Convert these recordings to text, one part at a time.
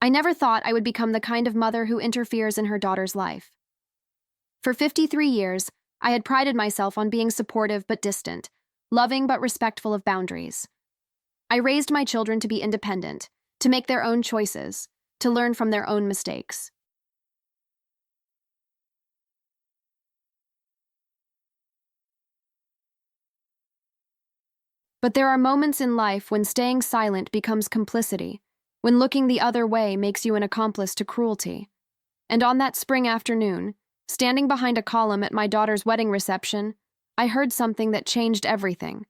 I never thought I would become the kind of mother who interferes in her daughter's life. For 53 years, I had prided myself on being supportive but distant, loving but respectful of boundaries. I raised my children to be independent, to make their own choices, to learn from their own mistakes. But there are moments in life when staying silent becomes complicity, when looking the other way makes you an accomplice to cruelty. And on that spring afternoon, standing behind a column at my daughter's wedding reception, I heard something that changed everything.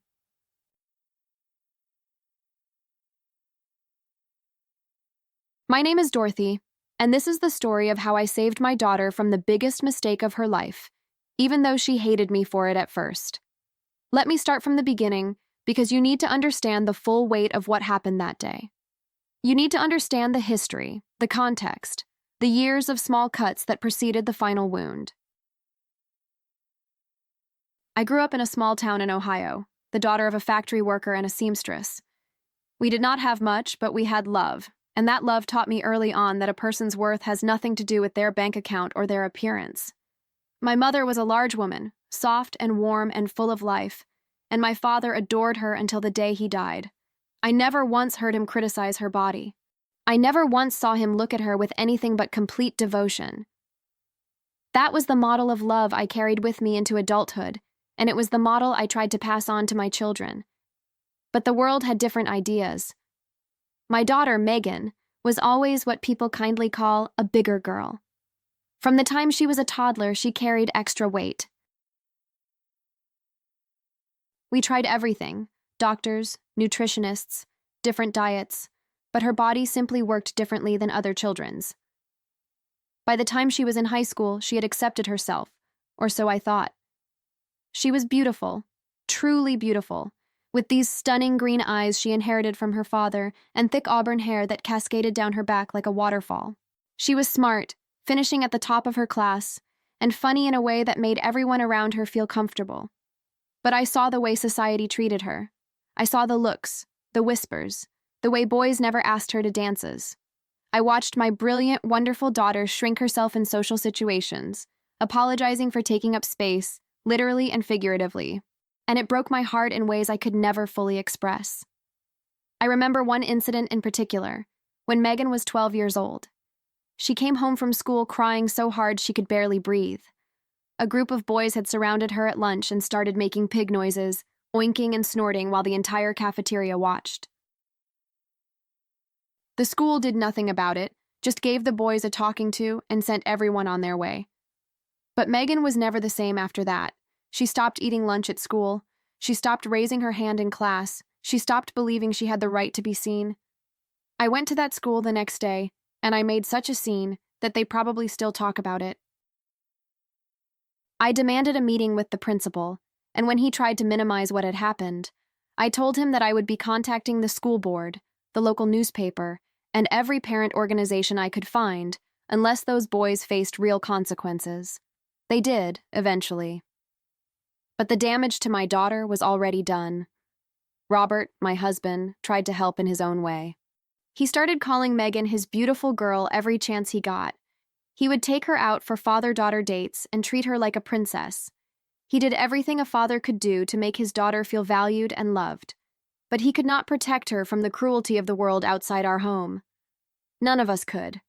My name is Dorothy, and this is the story of how I saved my daughter from the biggest mistake of her life, even though she hated me for it at first. Let me start from the beginning, because you need to understand the full weight of what happened that day. You need to understand the history, the context, the years of small cuts that preceded the final wound. I grew up in a small town in Ohio, the daughter of a factory worker and a seamstress. We did not have much, but we had love, and that love taught me early on that a person's worth has nothing to do with their bank account or their appearance. My mother was a large woman, soft and warm and full of life, and my father adored her until the day he died. I never once heard him criticize her body. I never once saw him look at her with anything but complete devotion. That was the model of love I carried with me into adulthood, and it was the model I tried to pass on to my children. But the world had different ideas. My daughter, Megan, was always what people kindly call a bigger girl. From the time she was a toddler, she carried extra weight. We tried everything: doctors, nutritionists, different diets, but her body simply worked differently than other children's. By the time she was in high school, she had accepted herself, or so I thought. She was beautiful, truly beautiful, with these stunning green eyes she inherited from her father and thick auburn hair that cascaded down her back like a waterfall. She was smart, finishing at the top of her class, and funny in a way that made everyone around her feel comfortable. But I saw the way society treated her. I saw the looks, the whispers, the way boys never asked her to dances. I watched my brilliant, wonderful daughter shrink herself in social situations, apologizing for taking up space, literally and figuratively, and it broke my heart in ways I could never fully express. I remember one incident in particular, when Megan was 12 years old. She came home from school crying so hard she could barely breathe. A group of boys had surrounded her at lunch and started making pig noises, oinking and snorting while the entire cafeteria watched. The school did nothing about it, just gave the boys a talking to and sent everyone on their way. But Megan was never the same after that. She stopped eating lunch at school. She stopped raising her hand in class. She stopped believing she had the right to be seen. I went to that school the next day, and I made such a scene that they probably still talk about it. I demanded a meeting with the principal, and when he tried to minimize what had happened, I told him that I would be contacting the school board, the local newspaper, and every parent organization I could find, unless those boys faced real consequences. They did, eventually. But the damage to my daughter was already done. Robert, my husband, tried to help in his own way. He started calling Megan his beautiful girl every chance he got. He would take her out for father-daughter dates and treat her like a princess. He did everything a father could do to make his daughter feel valued and loved. But he could not protect her from the cruelty of the world outside our home. None of us could.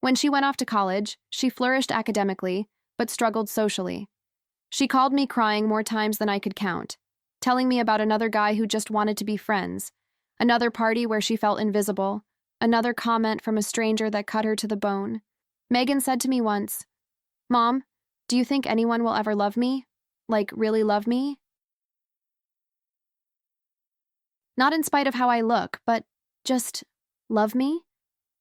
When she went off to college, she flourished academically, but struggled socially. She called me crying more times than I could count, telling me about another guy who just wanted to be friends, another party where she felt invisible, another comment from a stranger that cut her to the bone. Megan said to me once, "Mom, do you think anyone will ever love me? Like, really love me?" Not in spite of how I look, but just love me?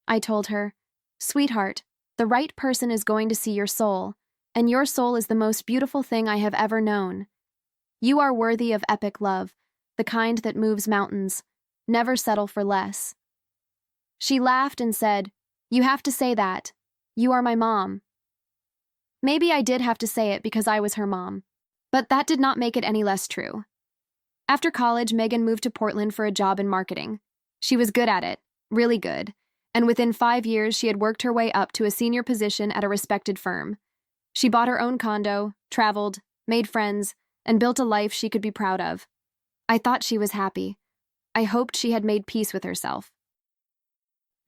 I told her, "Sweetheart, the right person is going to see your soul, and your soul is the most beautiful thing I have ever known. You are worthy of epic love, the kind that moves mountains. Never settle for less." She laughed and said, "You have to say that. You are my mom." Maybe I did have to say it because I was her mom, but that did not make it any less true. After college, Megan moved to Portland for a job in marketing. She was good at it, really good, and within 5 years, she had worked her way up to a senior position at a respected firm. She bought her own condo, traveled, made friends, and built a life she could be proud of. I thought she was happy. I hoped she had made peace with herself.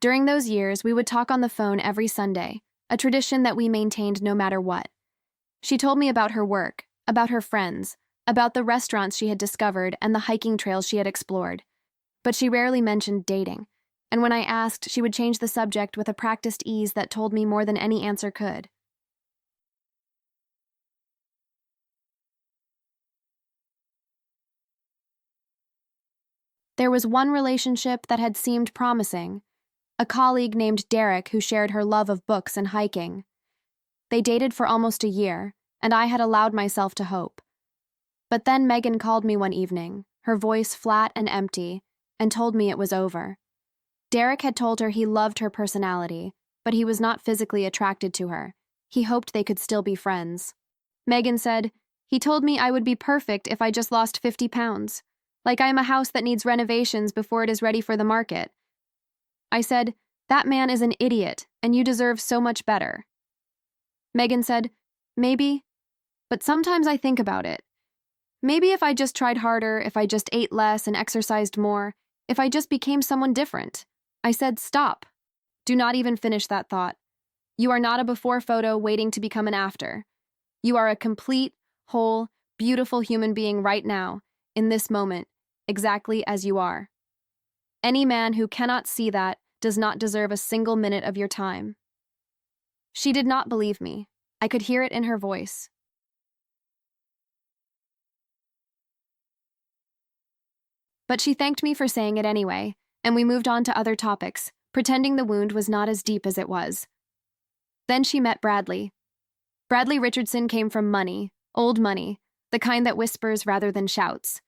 During those years, we would talk on the phone every Sunday, a tradition that we maintained no matter what. She told me about her work, about her friends, about the restaurants she had discovered and the hiking trails she had explored. But she rarely mentioned dating, and when I asked, she would change the subject with a practiced ease that told me more than any answer could. There was one relationship that had seemed promising, a colleague named Derek who shared her love of books and hiking. They dated for almost a year, and I had allowed myself to hope. But then Megan called me one evening, her voice flat and empty, and told me it was over. Derek had told her he loved her personality, but he was not physically attracted to her. He hoped they could still be friends. Megan said, "He told me I would be perfect if I just lost 50 pounds. Like I am a house that needs renovations before it is ready for the market." I said, "That man is an idiot, and you deserve so much better." Megan said, "Maybe, but sometimes I think about it. Maybe if I just tried harder, if I just ate less and exercised more, if I just became someone different." I said, "Stop. Do not even finish that thought. You are not a before photo waiting to become an after. You are a complete, whole, beautiful human being right now, in this moment, exactly as you are. Any man who cannot see that does not deserve a single minute of your time." She did not believe me. I could hear it in her voice. But she thanked me for saying it anyway, and we moved on to other topics, pretending the wound was not as deep as it was. Then she met Bradley. Bradley Richardson came from money, old money, the kind that whispers rather than shouts.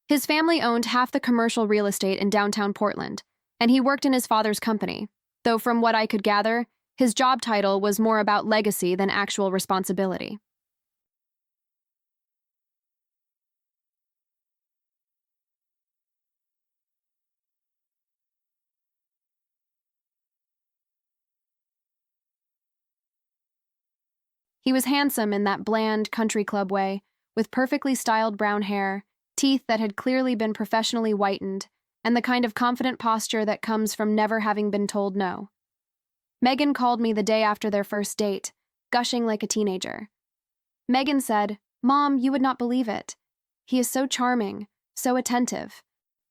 His family owned half the commercial real estate in downtown Portland, and he worked in his father's company, though from what I could gather, his job title was more about legacy than actual responsibility. He was handsome in that bland country club way, with perfectly styled brown hair, teeth that had clearly been professionally whitened, and the kind of confident posture that comes from never having been told no. Megan called me the day after their first date, gushing like a teenager. Megan said, "Mom, you would not believe it. He is so charming, so attentive.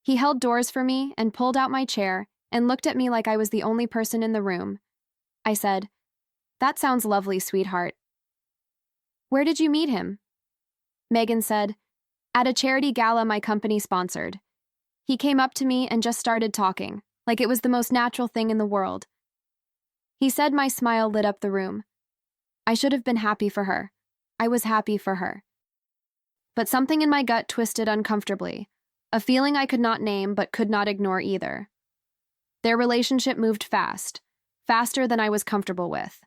He held doors for me and pulled out my chair and looked at me like I was the only person in the room." I said, "That sounds lovely, sweetheart. Where did you meet him?" Megan said, "At a charity gala my company sponsored. He came up to me and just started talking, like it was the most natural thing in the world. He said my smile lit up the room. I should have been happy for her. I was happy for her. But something in my gut twisted uncomfortably, a feeling I could not name but could not ignore either. Their relationship moved fast, faster than I was comfortable with.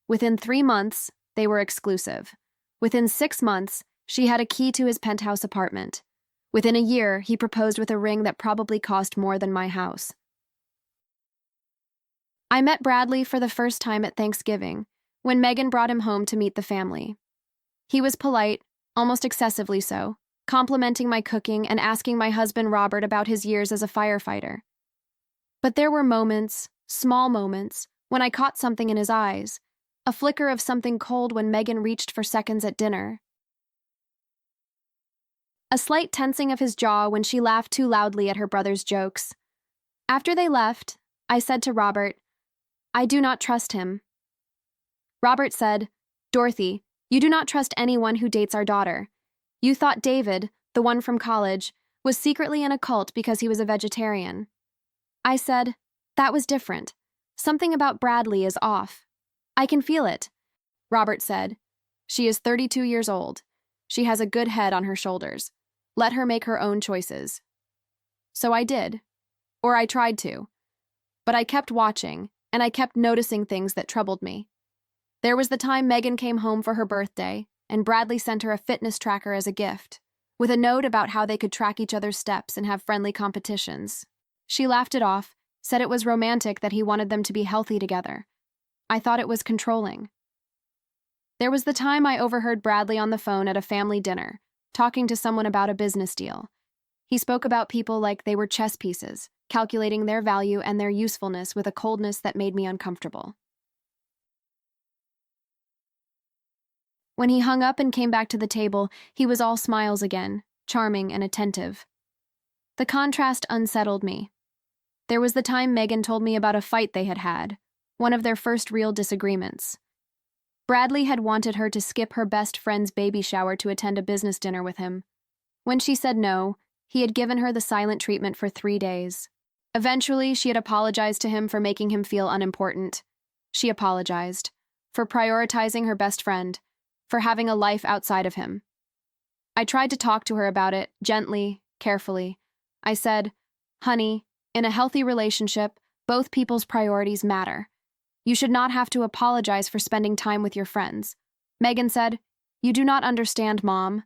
Within 3 months, they were exclusive. Within 6 months, she had a key to his penthouse apartment. Within a year, he proposed with a ring that probably cost more than my house. I met Bradley for the first time at Thanksgiving, when Megan brought him home to meet the family. He was polite, almost excessively so, complimenting my cooking and asking my husband Robert about his years as a firefighter. But there were moments, small moments, when I caught something in his eyes, a flicker of something cold when Megan reached for seconds at dinner. A slight tensing of his jaw when she laughed too loudly at her brother's jokes. After they left, I said to Robert, "I do not trust him." Robert said, "Dorothy, you do not trust anyone who dates our daughter. You thought David, the one from college, was secretly in a cult because he was a vegetarian." I said, "That was different. Something about Bradley is off. I can feel it." Robert said, "She is 32 years old. She has a good head on her shoulders. Let her make her own choices." So I did. Or I tried to. But I kept watching, and I kept noticing things that troubled me. There was the time Megan came home for her birthday, and Bradley sent her a fitness tracker as a gift, with a note about how they could track each other's steps and have friendly competitions. She laughed it off, said it was romantic that he wanted them to be healthy together. I thought it was controlling. There was the time I overheard Bradley on the phone at a family dinner, talking to someone about a business deal. He spoke about people like they were chess pieces, calculating their value and their usefulness with a coldness that made me uncomfortable. When he hung up and came back to the table, he was all smiles again, charming and attentive. The contrast unsettled me. There was the time Megan told me about a fight they had had, one of their first real disagreements. Bradley had wanted her to skip her best friend's baby shower to attend a business dinner with him. When she said no, he had given her the silent treatment for 3 days. Eventually, she had apologized to him for making him feel unimportant. She apologized for prioritizing her best friend, for having a life outside of him. I tried to talk to her about it, gently, carefully. I said, "Honey, in a healthy relationship, both people's priorities matter. You should not have to apologize for spending time with your friends." Megan said, "You do not understand, Mom.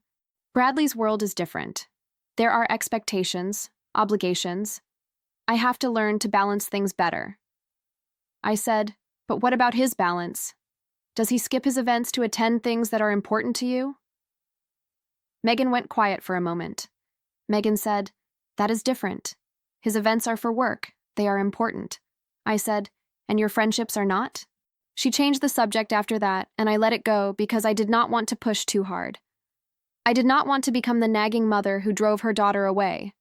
Bradley's world is different. There are expectations, obligations. I have to learn to balance things better." I said, "But what about his balance? Does he skip his events to attend things that are important to you?" Megan went quiet for a moment. Megan said, "That is different. His events are for work. They are important." I said, "And your friendships are not?" She changed the subject after that, and I let it go because I did not want to push too hard. I did not want to become the nagging mother who drove her daughter away.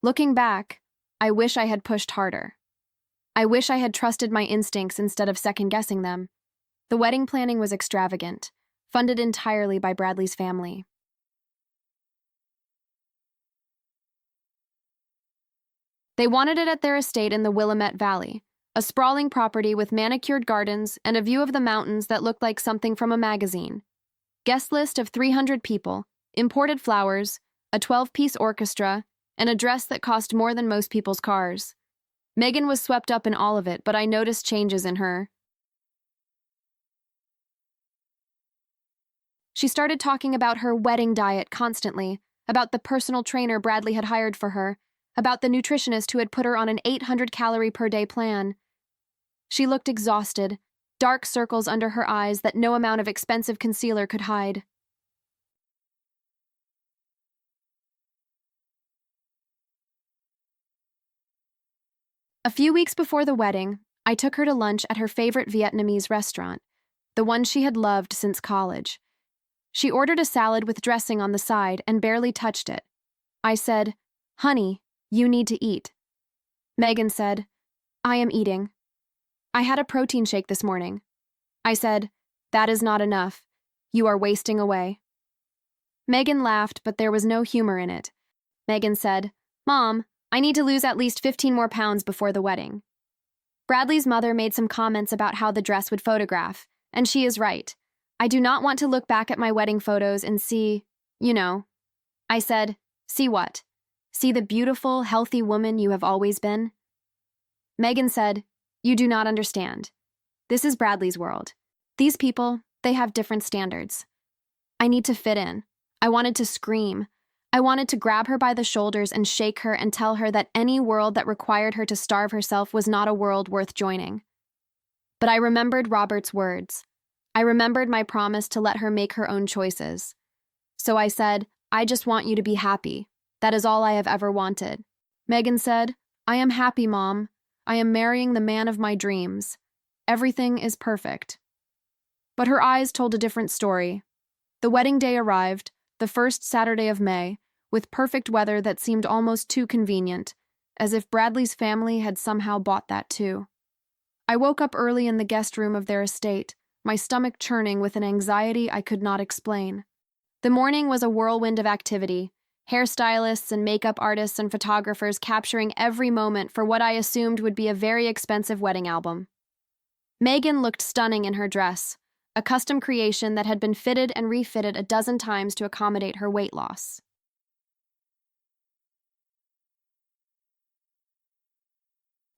Looking back, I wish I had pushed harder. I wish I had trusted my instincts instead of second-guessing them. The wedding planning was extravagant, funded entirely by Bradley's family. They wanted it at their estate in the Willamette Valley, a sprawling property with manicured gardens and a view of the mountains that looked like something from a magazine. Guest list of 300 people, imported flowers, a 12-piece orchestra, and a dress that cost more than most people's cars. Megan was swept up in all of it, but I noticed changes in her. She started talking about her wedding diet constantly, about the personal trainer Bradley had hired for her, about the nutritionist who had put her on an 800-calorie-per-day plan. She looked exhausted, dark circles under her eyes that no amount of expensive concealer could hide. A few weeks before the wedding, I took her to lunch at her favorite Vietnamese restaurant, the one she had loved since college. She ordered a salad with dressing on the side and barely touched it. I said, "Honey, you need to eat." Megan said, "I am eating. I had a protein shake this morning." I said, "That is not enough. You are wasting away." Megan laughed, but there was no humor in it. Megan said, "Mom, I need to lose at least 15 more pounds before the wedding." Bradley's mother made some comments about how the dress would photograph, and she is right. I do not want to look back at my wedding photos and see, you know. I said, "See what? See the beautiful, healthy woman you have always been?" Megan said, "You do not understand. This is Bradley's world. These people, they have different standards. I need to fit in." I wanted to scream. I wanted to grab her by the shoulders and shake her and tell her that any world that required her to starve herself was not a world worth joining. But I remembered Robert's words. I remembered my promise to let her make her own choices. So I said, "I just want you to be happy. That is all I have ever wanted." Megan said, "I am happy, Mom. I am marrying the man of my dreams. Everything is perfect." But her eyes told a different story. The wedding day arrived, the first Saturday of May, with perfect weather that seemed almost too convenient, as if Bradley's family had somehow bought that too. I woke up early in the guest room of their estate, my stomach churning with an anxiety I could not explain. The morning was a whirlwind of activity, hairstylists and makeup artists and photographers capturing every moment for what I assumed would be a very expensive wedding album. Megan looked stunning in her dress, a custom creation that had been fitted and refitted a dozen times to accommodate her weight loss.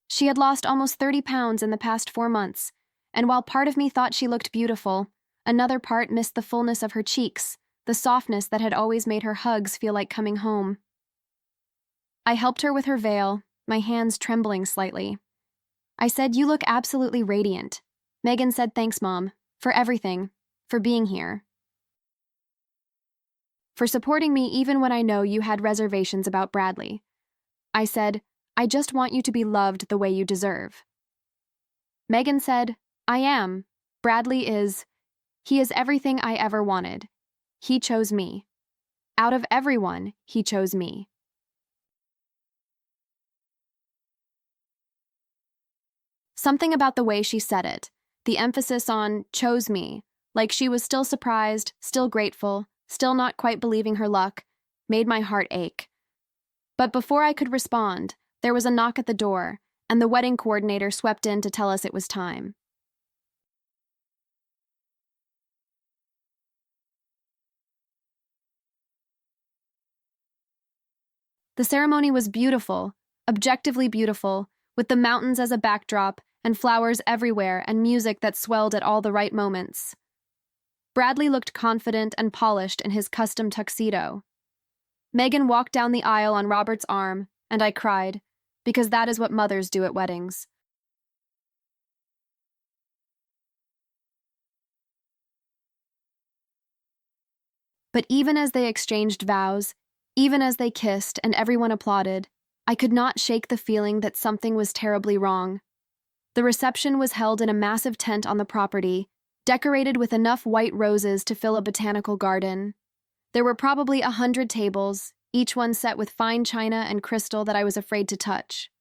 She had lost almost 30 pounds in the past 4 months, and while part of me thought she looked beautiful, another part missed the fullness of her cheeks, the softness that had always made her hugs feel like coming home. I helped her with her veil, my hands trembling slightly. I said, "You look absolutely radiant." Megan said, "Thanks, Mom, for everything, for being here, for supporting me even when I know you had reservations about Bradley." I said, "I just want you to be loved the way you deserve." Megan said, "I am. Bradley he is everything I ever wanted. He chose me. Out of everyone, he chose me." Something about the way she said it, the emphasis on chose me, like she was still surprised, still grateful, still not quite believing her luck, made my heart ache. But before I could respond, there was a knock at the door, and the wedding coordinator swept in to tell us it was time. The ceremony was beautiful, objectively beautiful, with the mountains as a backdrop and flowers everywhere and music that swelled at all the right moments. Bradley looked confident and polished in his custom tuxedo. Megan walked down the aisle on Robert's arm, and I cried, because that is what mothers do at weddings. But even as they exchanged vows, even as they kissed and everyone applauded, I could not shake the feeling that something was terribly wrong. The reception was held in a massive tent on the property, decorated with enough white roses to fill a botanical garden. There were probably 100 tables, each one set with fine china and crystal that I was afraid to touch.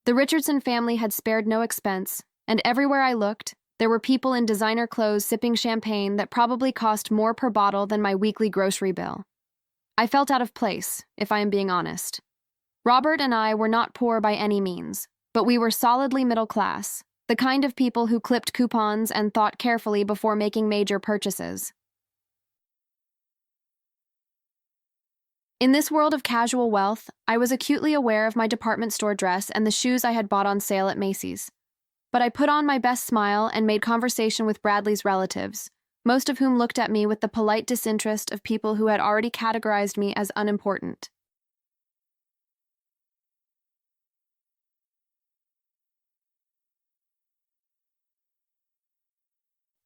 The Richardson family had spared no expense, and everywhere I looked, there were people in designer clothes sipping champagne that probably cost more per bottle than my weekly grocery bill. I felt out of place, if I am being honest. Robert and I were not poor by any means, but we were solidly middle class, the kind of people who clipped coupons and thought carefully before making major purchases. In this world of casual wealth, I was acutely aware of my department store dress and the shoes I had bought on sale at Macy's. But I put on my best smile and made conversation with Bradley's relatives, most of whom looked at me with the polite disinterest of people who had already categorized me as unimportant.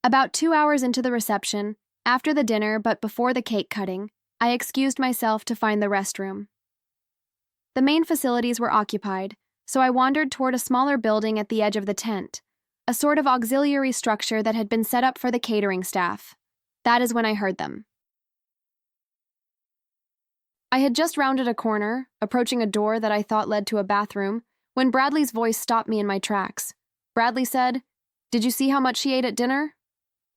About 2 hours into the reception, after the dinner but before the cake cutting, I excused myself to find the restroom. The main facilities were occupied, so I wandered toward a smaller building at the edge of the tent, a sort of auxiliary structure that had been set up for the catering staff. That is when I heard them. I had just rounded a corner, approaching a door that I thought led to a bathroom, when Bradley's voice stopped me in my tracks. Bradley said, "Did you see how much she ate at dinner?"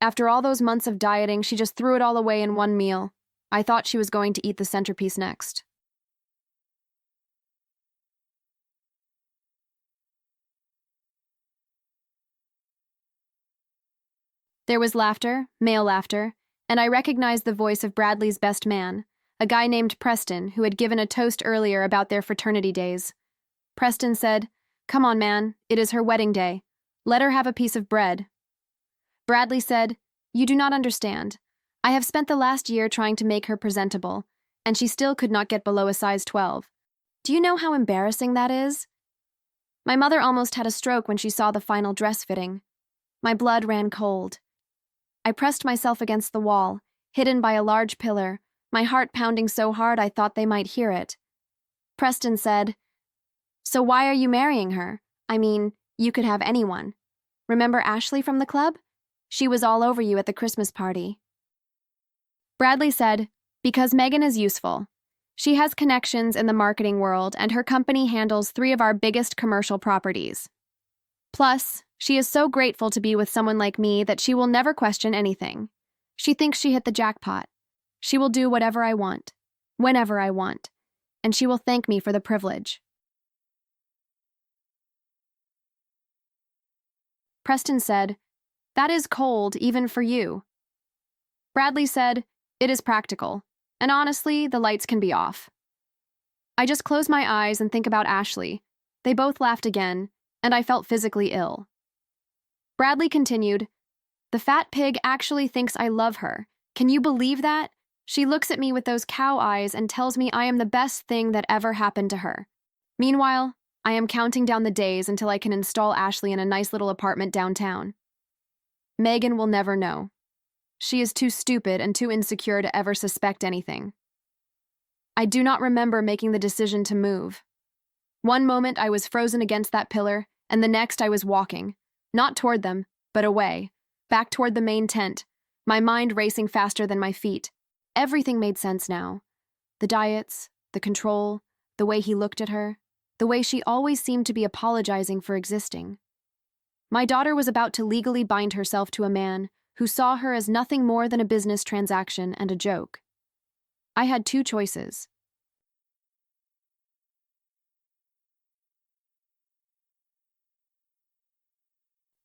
After all those months of dieting, she just threw it all away in one meal. I thought she was going to eat the centerpiece next. There was laughter, male laughter, and I recognized the voice of Bradley's best man, a guy named Preston who had given a toast earlier about their fraternity days. Preston said, "Come on, man, it is her wedding day. Let her have a piece of bread." Bradley said, "You do not understand. I have spent the last year trying to make her presentable, and she still could not get below a size 12. Do you know how embarrassing that is?" My mother almost had a stroke when she saw the final dress fitting. My blood ran cold. I pressed myself against the wall, hidden by a large pillar, my heart pounding so hard I thought they might hear it. Preston said, "So why are you marrying her? I mean, you could have anyone. Remember Ashley from the club? She was all over you at the Christmas party." Bradley said, "Because Megan is useful. She has connections in the marketing world, and her company handles 3 of our biggest commercial properties. Plus, she is so grateful to be with someone like me that she will never question anything. She thinks she hit the jackpot. She will do whatever I want, whenever I want, and she will thank me for the privilege." Preston said, "That is cold, even for you." Bradley said, "It is practical, and honestly, the lights can be off." I just close my eyes and think about Ashley, They both laughed again, and I felt physically ill. Bradley continued, "The fat pig actually thinks I love her. Can you believe that? She looks at me with those cow eyes and tells me I am the best thing that ever happened to her. Meanwhile, I am counting down the days until I can install Ashley in a nice little apartment downtown. Megan will never know. She is too stupid and too insecure to ever suspect anything. I do not remember making the decision to move. One moment I was frozen against that pillar, and the next I was walking, not toward them, but away, back toward the main tent, my mind racing faster than my feet. Everything made sense now. The diets, the control, the way he looked at her, the way she always seemed to be apologizing for existing. My daughter was about to legally bind herself to a man who saw her as nothing more than a business transaction and a joke. I had two choices.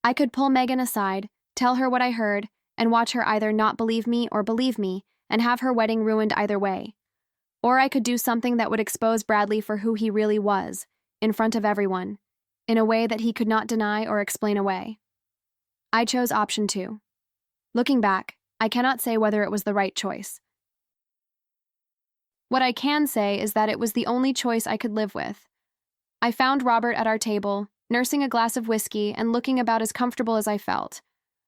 I could pull Megan aside, tell her what I heard, and watch her either not believe me or believe me, and have her wedding ruined either way. Or I could do something that would expose Bradley for who he really was, in front of everyone, in a way that he could not deny or explain away. I chose option 2. Looking back, I cannot say whether it was the right choice. What I can say is that it was the only choice I could live with. I found Robert at our table, nursing a glass of whiskey and looking about as comfortable as I felt.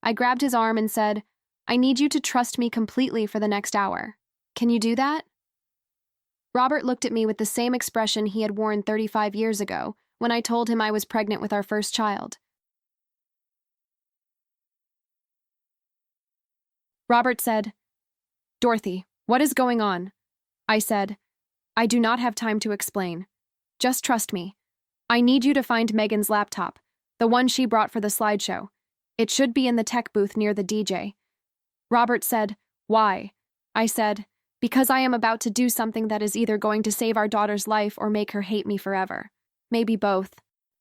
I grabbed his arm and said, "I need you to trust me completely for the next hour. Can you do that?" Robert looked at me with the same expression he had worn 35 years ago when I told him I was pregnant with our first child. Robert said, "Dorothy, what is going on?" I said, "I do not have time to explain. Just trust me. I need you to find Megan's laptop, the one she brought for the slideshow. It should be in the tech booth near the DJ." Robert said, "Why?" I said, "Because I am about to do something that is either going to save our daughter's life or make her hate me forever. Maybe both."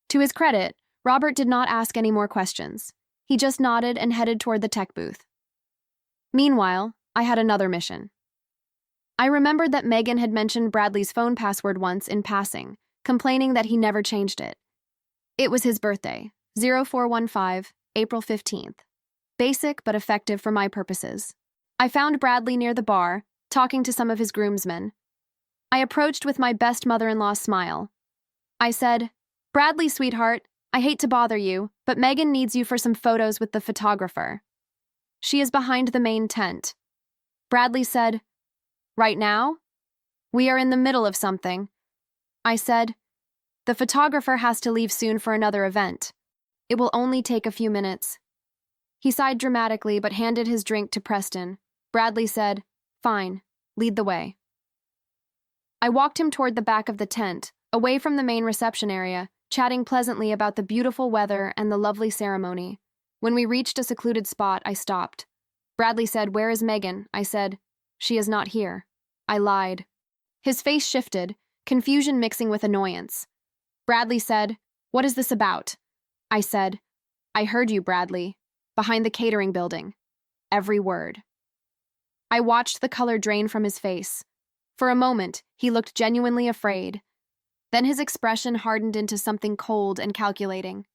To his credit, Robert did not ask any more questions. He just nodded and headed toward the tech booth. Meanwhile, I had another mission. I remembered that Megan had mentioned Bradley's phone password once in passing, complaining that he never changed it. It was his birthday, 0415, April 15th. Basic but effective for my purposes. I found Bradley near the bar, talking to some of his groomsmen. I approached with my best mother-in-law smile. I said, "Bradley, sweetheart, I hate to bother you, but Megan needs you for some photos with the photographer. She is behind the main tent." Bradley said, "Right now? We are in the middle of something." I said, "The photographer has to leave soon for another event. It will only take a few minutes." He sighed dramatically but handed his drink to Preston. Bradley said, "Fine, lead the way." I walked him toward the back of the tent, away from the main reception area, chatting pleasantly about the beautiful weather and the lovely ceremony. When we reached a secluded spot, I stopped. Bradley said, "Where is Megan?" I said, "She is not here." I lied. His face shifted, confusion mixing with annoyance. Bradley said, "What is this about?" I said, "I heard you, Bradley. Behind the catering building. Every word." I watched the color drain from his face. For a moment, he looked genuinely afraid. Then his expression hardened into something cold and calculating.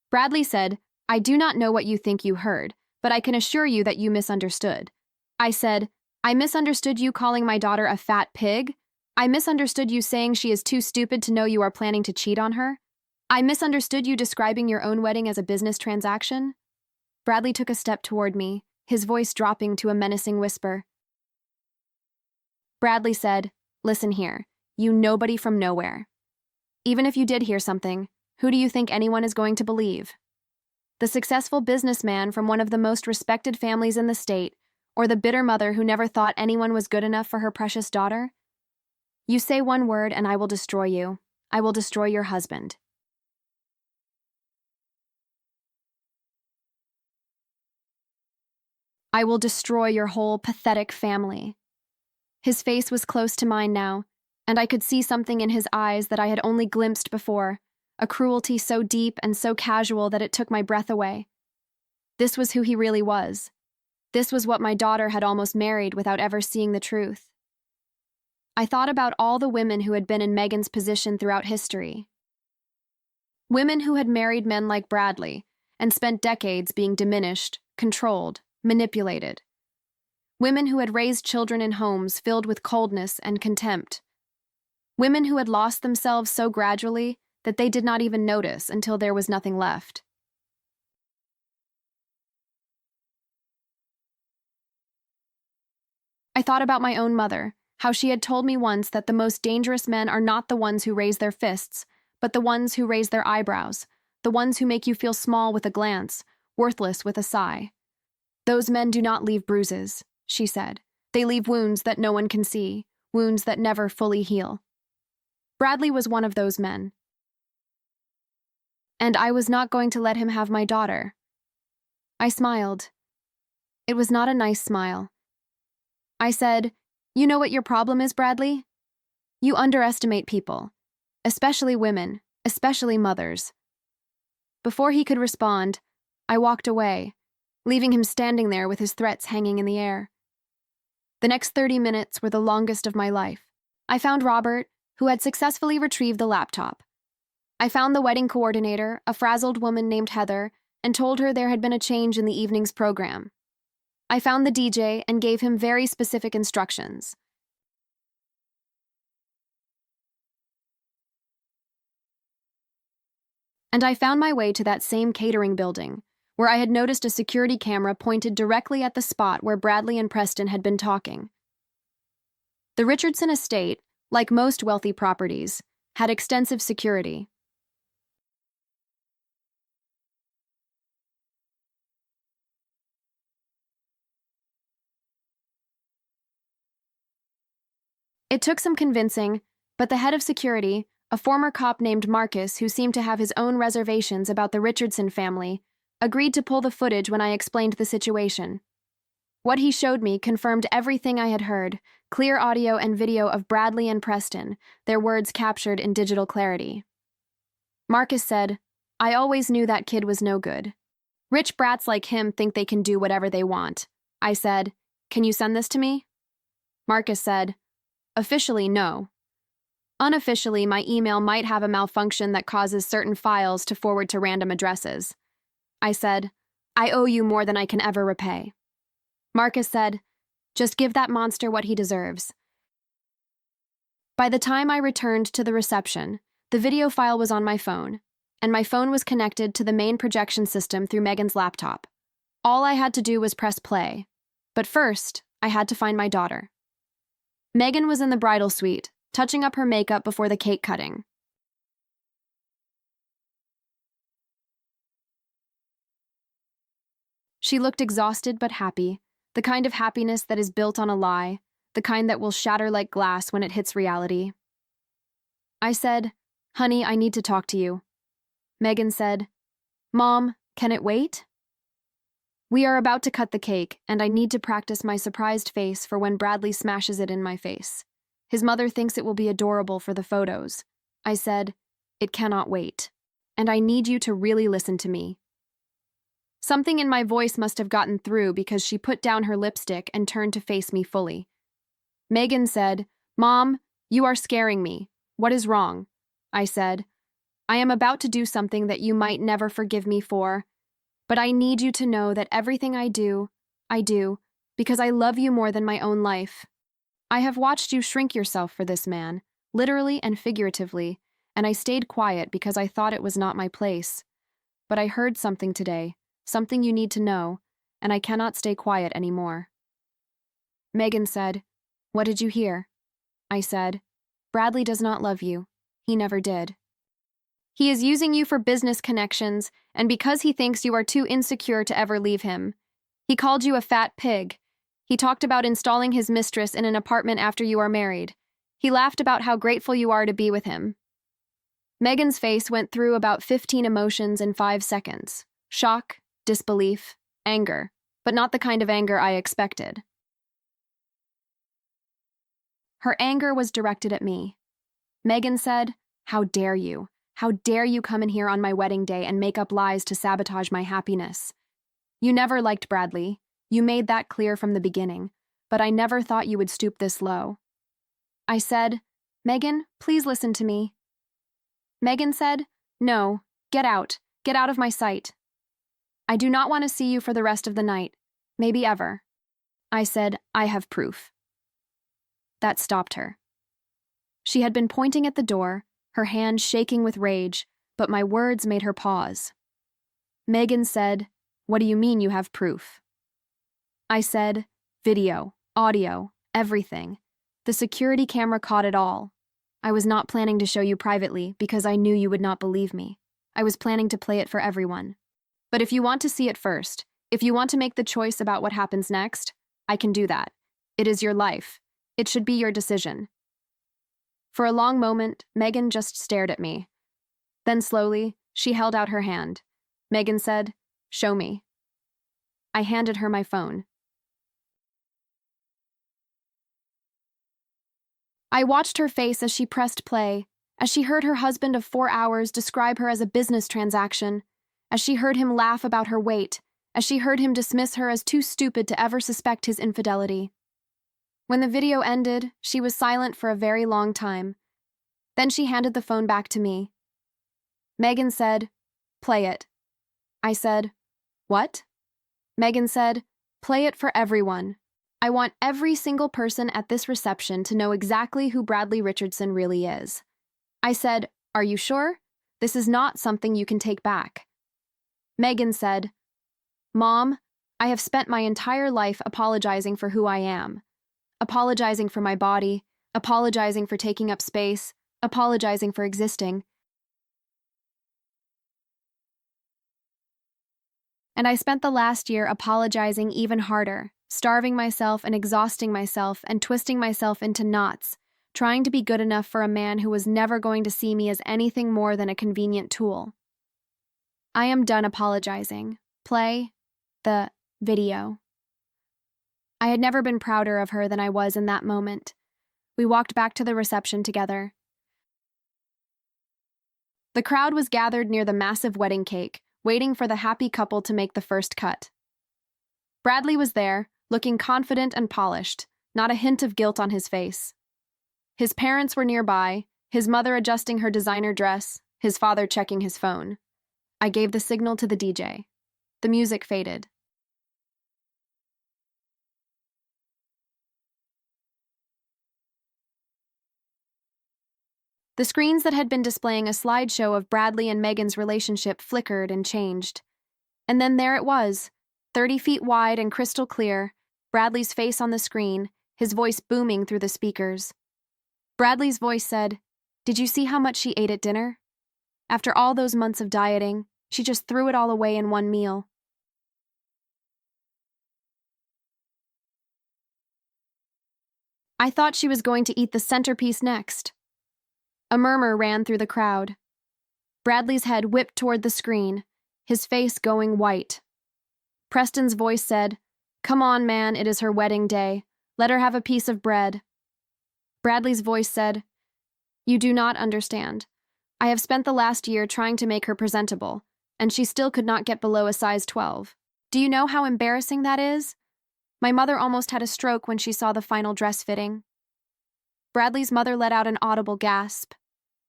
Bradley said, "I do not know what you think you heard, but I can assure you that you misunderstood." I said, "I misunderstood you calling my daughter a fat pig. I misunderstood you saying she is too stupid to know you are planning to cheat on her. I misunderstood you describing your own wedding as a business transaction." Bradley took a step toward me, his voice dropping to a menacing whisper. Bradley said, "Listen here, you nobody from nowhere. Even if you did hear something, who do you think anyone is going to believe? The successful businessman from one of the most respected families in the state, or the bitter mother who never thought anyone was good enough for her precious daughter? You say one word and I will destroy you. I will destroy your husband." "I will destroy your whole pathetic family." His face was close to mine now, and I could see something in his eyes that I had only glimpsed before, a cruelty so deep and so casual that it took my breath away. This was who he really was. This was what my daughter had almost married without ever seeing the truth. I thought about all the women who had been in Megan's position throughout history. Women who had married men like Bradley and spent decades being diminished, controlled, manipulated. Women who had raised children in homes filled with coldness and contempt. Women who had lost themselves so gradually that they did not even notice until there was nothing left. I thought about my own mother, how she had told me once that the most dangerous men are not the ones who raise their fists, but the ones who raise their eyebrows, the ones who make you feel small with a glance, worthless with a sigh. Those men do not leave bruises, she said. They leave wounds that no one can see, wounds that never fully heal. Bradley was one of those men. And I was not going to let him have my daughter. I smiled. It was not a nice smile. I said, "You know what your problem is, Bradley? You underestimate people, especially women, especially mothers." Before he could respond, I walked away, leaving him standing there with his threats hanging in the air. The next 30 minutes were the longest of my life. I found Robert, who had successfully retrieved the laptop. I found the wedding coordinator, a frazzled woman named Heather, and told her there had been a change in the evening's program. I found the DJ and gave him very specific instructions. And I found my way to that same catering building, where I had noticed a security camera pointed directly at the spot where Bradley and Preston had been talking. The Richardson estate, like most wealthy properties, had extensive security. It took some convincing, but the head of security, a former cop named Marcus who seemed to have his own reservations about the Richardson family, agreed to pull the footage when I explained the situation. What he showed me confirmed everything I had heard, clear audio and video of Bradley and Preston, their words captured in digital clarity. Marcus said, "I always knew that kid was no good. Rich brats like him think they can do whatever they want." I said, "Can you send this to me?" Marcus said, "Officially, no. Unofficially, my email might have a malfunction that causes certain files to forward to random addresses." I said, "I owe you more than I can ever repay." Marcus said, "Just give that monster what he deserves." By the time I returned to the reception, the video file was on my phone, and my phone was connected to the main projection system through Megan's laptop. All I had to do was press play. But first, I had to find my daughter. Megan was in the bridal suite, touching up her makeup before the cake cutting. She looked exhausted but happy, the kind of happiness that is built on a lie, the kind that will shatter like glass when it hits reality. I said, "Honey, I need to talk to you." Megan said, "Mom, can it wait?" We are about to cut the cake, and I need to practice my surprised face for when Bradley smashes it in my face. His mother thinks it will be adorable for the photos. I said, "It cannot wait. And I need you to really listen to me." Something in my voice must have gotten through because she put down her lipstick and turned to face me fully. Megan said, "Mom, you are scaring me. What is wrong?" I said, "I am about to do something that you might never forgive me for. But I need you to know that everything I do because I love you more than my own life. I have watched you shrink yourself for this man, literally and figuratively, and I stayed quiet because I thought it was not my place. But I heard something today, something you need to know, and I cannot stay quiet anymore." Megan said, "What did you hear?" I said, "Bradley does not love you. He never did. He is using you for business connections, and because he thinks you are too insecure to ever leave him. He called you a fat pig. He talked about installing his mistress in an apartment after you are married. He laughed about how grateful you are to be with him." Megan's face went through about 15 emotions in 5 seconds. Shock, disbelief, anger, but not the kind of anger I expected. Her anger was directed at me. Megan said, "How dare you? How dare you come in here on my wedding day and make up lies to sabotage my happiness? You never liked Bradley. You made that clear from the beginning, but I never thought you would stoop this low." I said, "Megan, please listen to me." Megan said, "No, get out. Get out of my sight. I do not want to see you for the rest of the night. Maybe ever." I said, "I have proof." That stopped her. She had been pointing at the door, her hand shaking with rage, but my words made her pause. Megan said, "What do you mean you have proof?" I said, "Video, audio, everything. The security camera caught it all. I was not planning to show you privately because I knew you would not believe me. I was planning to play it for everyone. But if you want to see it first, if you want to make the choice about what happens next, I can do that. It is your life. It should be your decision." For a long moment, Megan just stared at me. Then slowly, she held out her hand. Megan said, "Show me." I handed her my phone. I watched her face as she pressed play, as she heard her husband of 4 hours describe her as a business transaction, as she heard him laugh about her weight, as she heard him dismiss her as too stupid to ever suspect his infidelity. When the video ended, she was silent for a very long time. Then she handed the phone back to me. Megan said, "Play it." I said, "What?" Megan said, "Play it for everyone. I want every single person at this reception to know exactly who Bradley Richardson really is." I said, "Are you sure? This is not something you can take back." Megan said, "Mom, I have spent my entire life apologizing for who I am. Apologizing for my body, apologizing for taking up space, apologizing for existing. And I spent the last year apologizing even harder, starving myself and exhausting myself and twisting myself into knots, trying to be good enough for a man who was never going to see me as anything more than a convenient tool. I am done apologizing. Play the video." I had never been prouder of her than I was in that moment. We walked back to the reception together. The crowd was gathered near the massive wedding cake, waiting for the happy couple to make the first cut. Bradley was there, looking confident and polished, not a hint of guilt on his face. His parents were nearby, his mother adjusting her designer dress, his father checking his phone. I gave the signal to the DJ. The music faded. The screens that had been displaying a slideshow of Bradley and Megan's relationship flickered and changed. And then there it was, 30 feet wide and crystal clear, Bradley's face on the screen, his voice booming through the speakers. Bradley's voice said, "Did you see how much she ate at dinner? After all those months of dieting, she just threw it all away in one meal." I thought she was going to eat the centerpiece next. A murmur ran through the crowd. Bradley's head whipped toward the screen, his face going white. Preston's voice said, "Come on, man, it is her wedding day. Let her have a piece of bread." Bradley's voice said, "You do not understand. I have spent the last year trying to make her presentable, and she still could not get below a size 12. Do you know how embarrassing that is? My mother almost had a stroke when she saw the final dress fitting." Bradley's mother let out an audible gasp.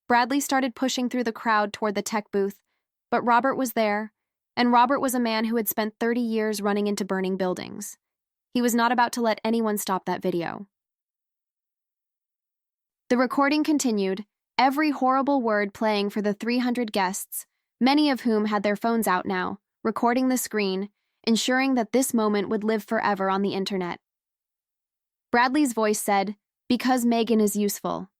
Bradley started pushing through the crowd toward the tech booth, but Robert was there, and Robert was a man who had spent 30 years running into burning buildings. He was not about to let anyone stop that video. The recording continued, every horrible word playing for the 300 guests, many of whom had their phones out now, recording the screen, ensuring that this moment would live forever on the internet. Bradley's voice said, "Because Megan is useful.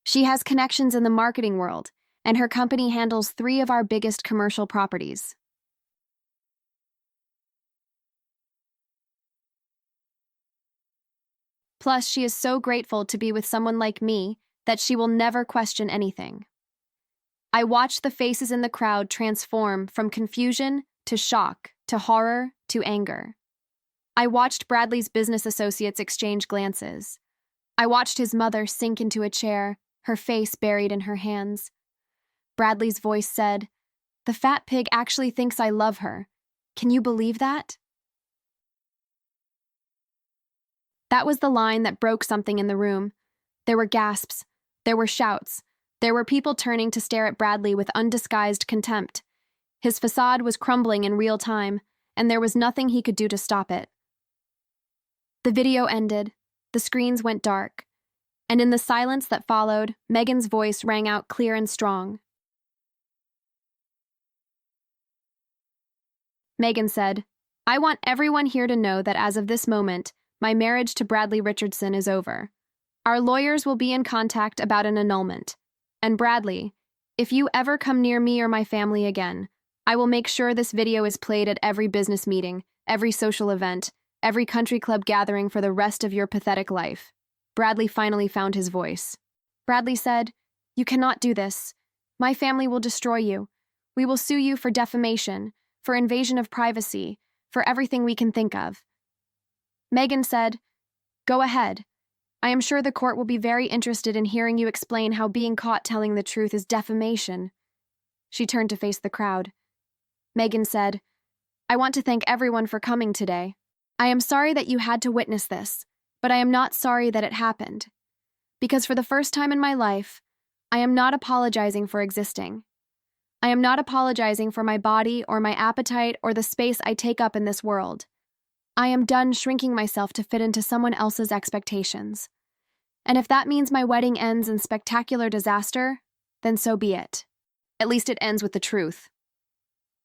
She has connections in the marketing world, and her company handles 3 of our biggest commercial properties. Plus, she is so grateful to be with someone like me that she will never question anything." I watched the faces in the crowd transform from confusion to shock to horror to anger. I watched Bradley's business associates exchange glances. I watched his mother sink into a chair, her face buried in her hands. Bradley's voice said, "The fat pig actually thinks I love her. Can you believe that?" That was the line that broke something in the room. There were gasps. There were shouts. There were people turning to stare at Bradley with undisguised contempt. His facade was crumbling in real time, and there was nothing he could do to stop it. The video ended. The screens went dark. And in the silence that followed, Megan's voice rang out clear and strong. Megan said, "I want everyone here to know that as of this moment, my marriage to Bradley Richardson is over. Our lawyers will be in contact about an annulment. And Bradley, if you ever come near me or my family again, I will make sure this video is played at every business meeting, every social event, every country club gathering for the rest of your pathetic life." Bradley finally found his voice. Bradley said, "You cannot do this. My family will destroy you. We will sue you for defamation, for invasion of privacy, for everything we can think of." Megan said, "Go ahead. I am sure the court will be very interested in hearing you explain how being caught telling the truth is defamation." She turned to face the crowd. Megan said, "I want to thank everyone for coming today. I am sorry that you had to witness this, but I am not sorry that it happened. Because for the first time in my life, I am not apologizing for existing. I am not apologizing for my body or my appetite or the space I take up in this world. I am done shrinking myself to fit into someone else's expectations. And if that means my wedding ends in spectacular disaster, then so be it. At least it ends with the truth."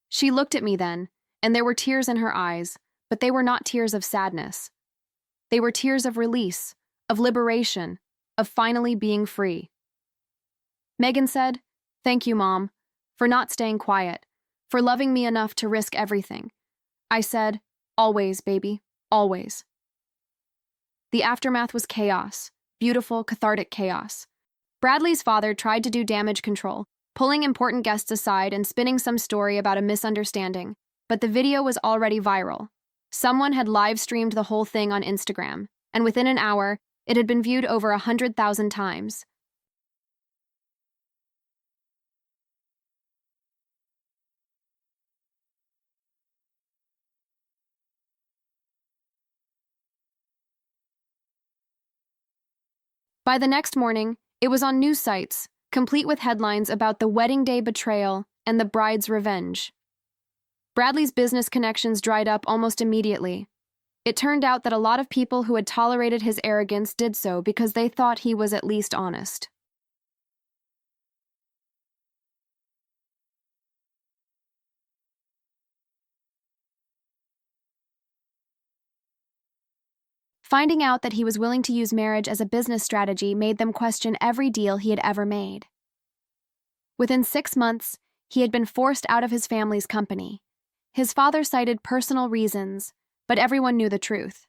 She looked at me then, and there were tears in her eyes, but they were not tears of sadness. They were tears of release, of liberation, of finally being free. Megan said, "Thank you, Mom, for not staying quiet, for loving me enough to risk everything." I said, "Always, baby, always." The aftermath was chaos, beautiful, cathartic chaos. Bradley's father tried to do damage control, pulling important guests aside and spinning some story about a misunderstanding, but the video was already viral. Someone had live-streamed the whole thing on Instagram, and within an hour, it had been viewed over 100,000 times. By the next morning, it was on news sites, complete with headlines about the wedding day betrayal and the bride's revenge. Bradley's business connections dried up almost immediately. It turned out that a lot of people who had tolerated his arrogance did so because they thought he was at least honest. Finding out that he was willing to use marriage as a business strategy made them question every deal he had ever made. Within 6 months, he had been forced out of his family's company. His father cited personal reasons, but everyone knew the truth.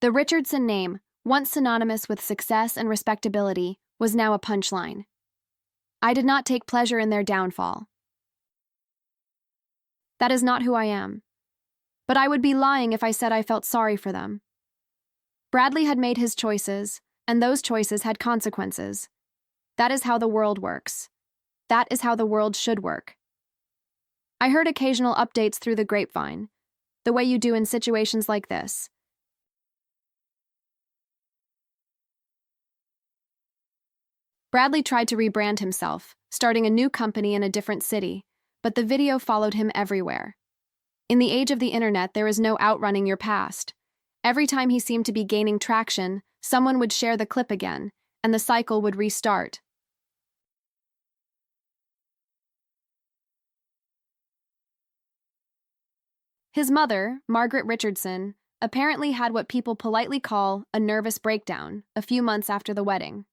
The Richardson name, once synonymous with success and respectability, was now a punchline. I did not take pleasure in their downfall. That is not who I am. But I would be lying if I said I felt sorry for them. Bradley had made his choices, and those choices had consequences. That is how the world works. That is how the world should work. I heard occasional updates through the grapevine, the way you do in situations like this. Bradley tried to rebrand himself, starting a new company in a different city, but the video followed him everywhere. In the age of the internet, there is no outrunning your past. Every time he seemed to be gaining traction, someone would share the clip again, and the cycle would restart. His mother, Margaret Richardson, apparently had what people politely call a nervous breakdown a few months after the wedding.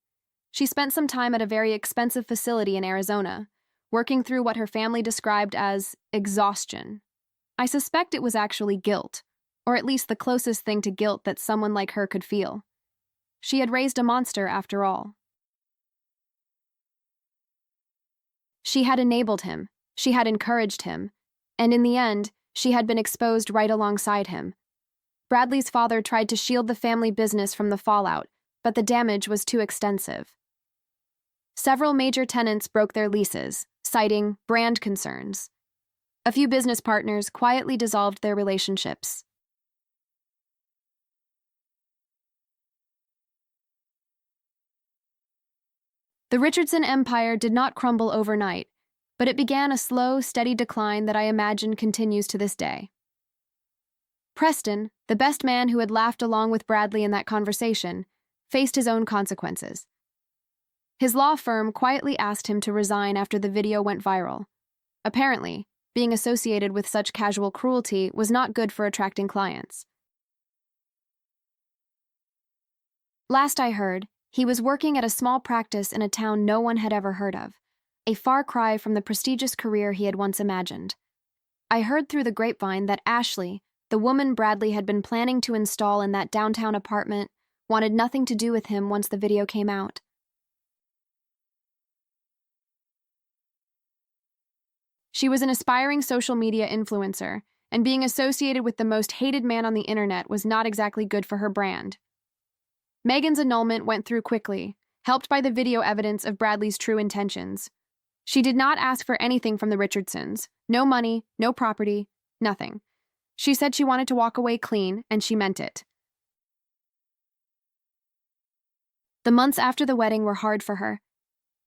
She spent some time at a very expensive facility in Arizona, working through what her family described as exhaustion. I suspect it was actually guilt, or at least the closest thing to guilt that someone like her could feel. She had raised a monster after all. She had enabled him, she had encouraged him, and in the end, she had been exposed right alongside him. Bradley's father tried to shield the family business from the fallout, but the damage was too extensive. Several major tenants broke their leases, citing brand concerns. A few business partners quietly dissolved their relationships. The Richardson empire did not crumble overnight, but it began a slow, steady decline that I imagine continues to this day. Preston, the best man who had laughed along with Bradley in that conversation, faced his own consequences. His law firm quietly asked him to resign after the video went viral. Apparently, being associated with such casual cruelty was not good for attracting clients. Last I heard, he was working at a small practice in a town no one had ever heard of, a far cry from the prestigious career he had once imagined. I heard through the grapevine that Ashley, the woman Bradley had been planning to install in that downtown apartment, wanted nothing to do with him once the video came out. She was an aspiring social media influencer, and being associated with the most hated man on the internet was not exactly good for her brand. Megan's annulment went through quickly, helped by the video evidence of Bradley's true intentions. She did not ask for anything from the Richardsons. No money, no property, nothing. She said she wanted to walk away clean, and she meant it. The months after the wedding were hard for her.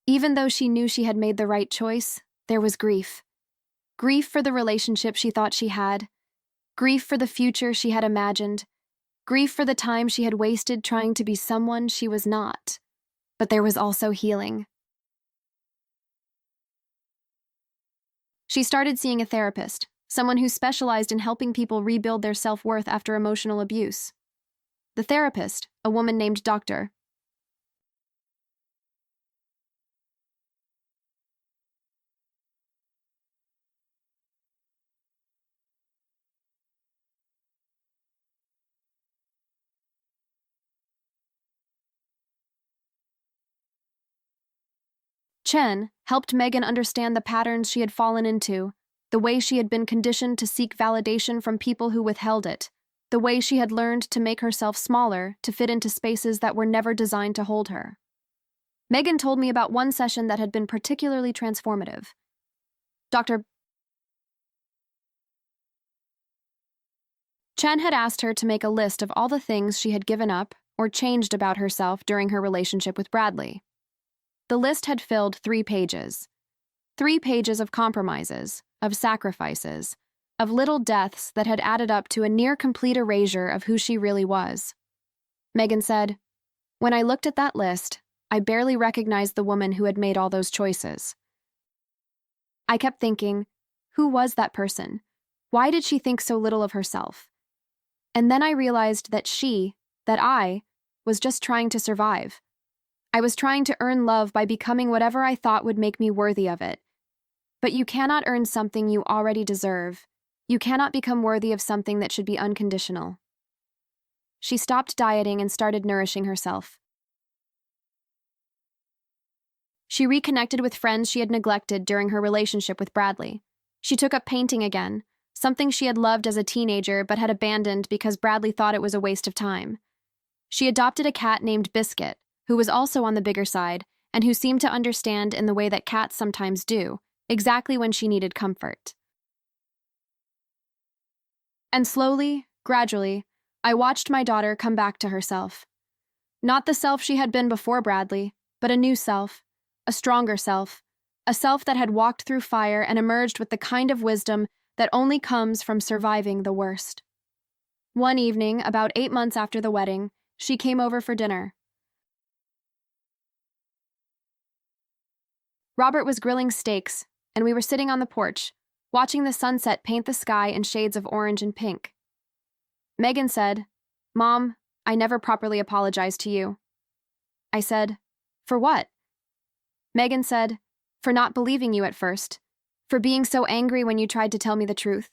Even though she knew she had made the right choice, there was grief. Grief for the relationship she thought she had. Grief for the future she had imagined. Grief for the time she had wasted trying to be someone she was not. But there was also healing. She started seeing a therapist, someone who specialized in helping people rebuild their self-worth after emotional abuse. The therapist, a woman named Dr. Chen helped Megan understand the patterns she had fallen into, the way she had been conditioned to seek validation from people who withheld it, the way she had learned to make herself smaller to fit into spaces that were never designed to hold her. Megan told me about one session that had been particularly transformative. Dr. Chen had asked her to make a list of all the things she had given up or changed about herself during her relationship with Bradley. The list had filled 3 pages. 3 pages of compromises, of sacrifices, of little deaths that had added up to a near-complete erasure of who she really was. Megan said, "When I looked at that list, I barely recognized the woman who had made all those choices. I kept thinking, who was that person? Why did she think so little of herself? And then I realized that I, was just trying to survive. I was trying to earn love by becoming whatever I thought would make me worthy of it. But you cannot earn something you already deserve. You cannot become worthy of something that should be unconditional." She stopped dieting and started nourishing herself. She reconnected with friends she had neglected during her relationship with Bradley. She took up painting again, something she had loved as a teenager but had abandoned because Bradley thought it was a waste of time. She adopted a cat named Biscuit, who was also on the bigger side, and who seemed to understand in the way that cats sometimes do, exactly when she needed comfort. And slowly, gradually, I watched my daughter come back to herself. Not the self she had been before Bradley, but a new self, a stronger self, a self that had walked through fire and emerged with the kind of wisdom that only comes from surviving the worst. One evening, about 8 months after the wedding, she came over for dinner. Robert was grilling steaks, and we were sitting on the porch, watching the sunset paint the sky in shades of orange and pink. Megan said, "Mom, I never properly apologized to you." I said, "For what?" Megan said, "For not believing you at first, for being so angry when you tried to tell me the truth.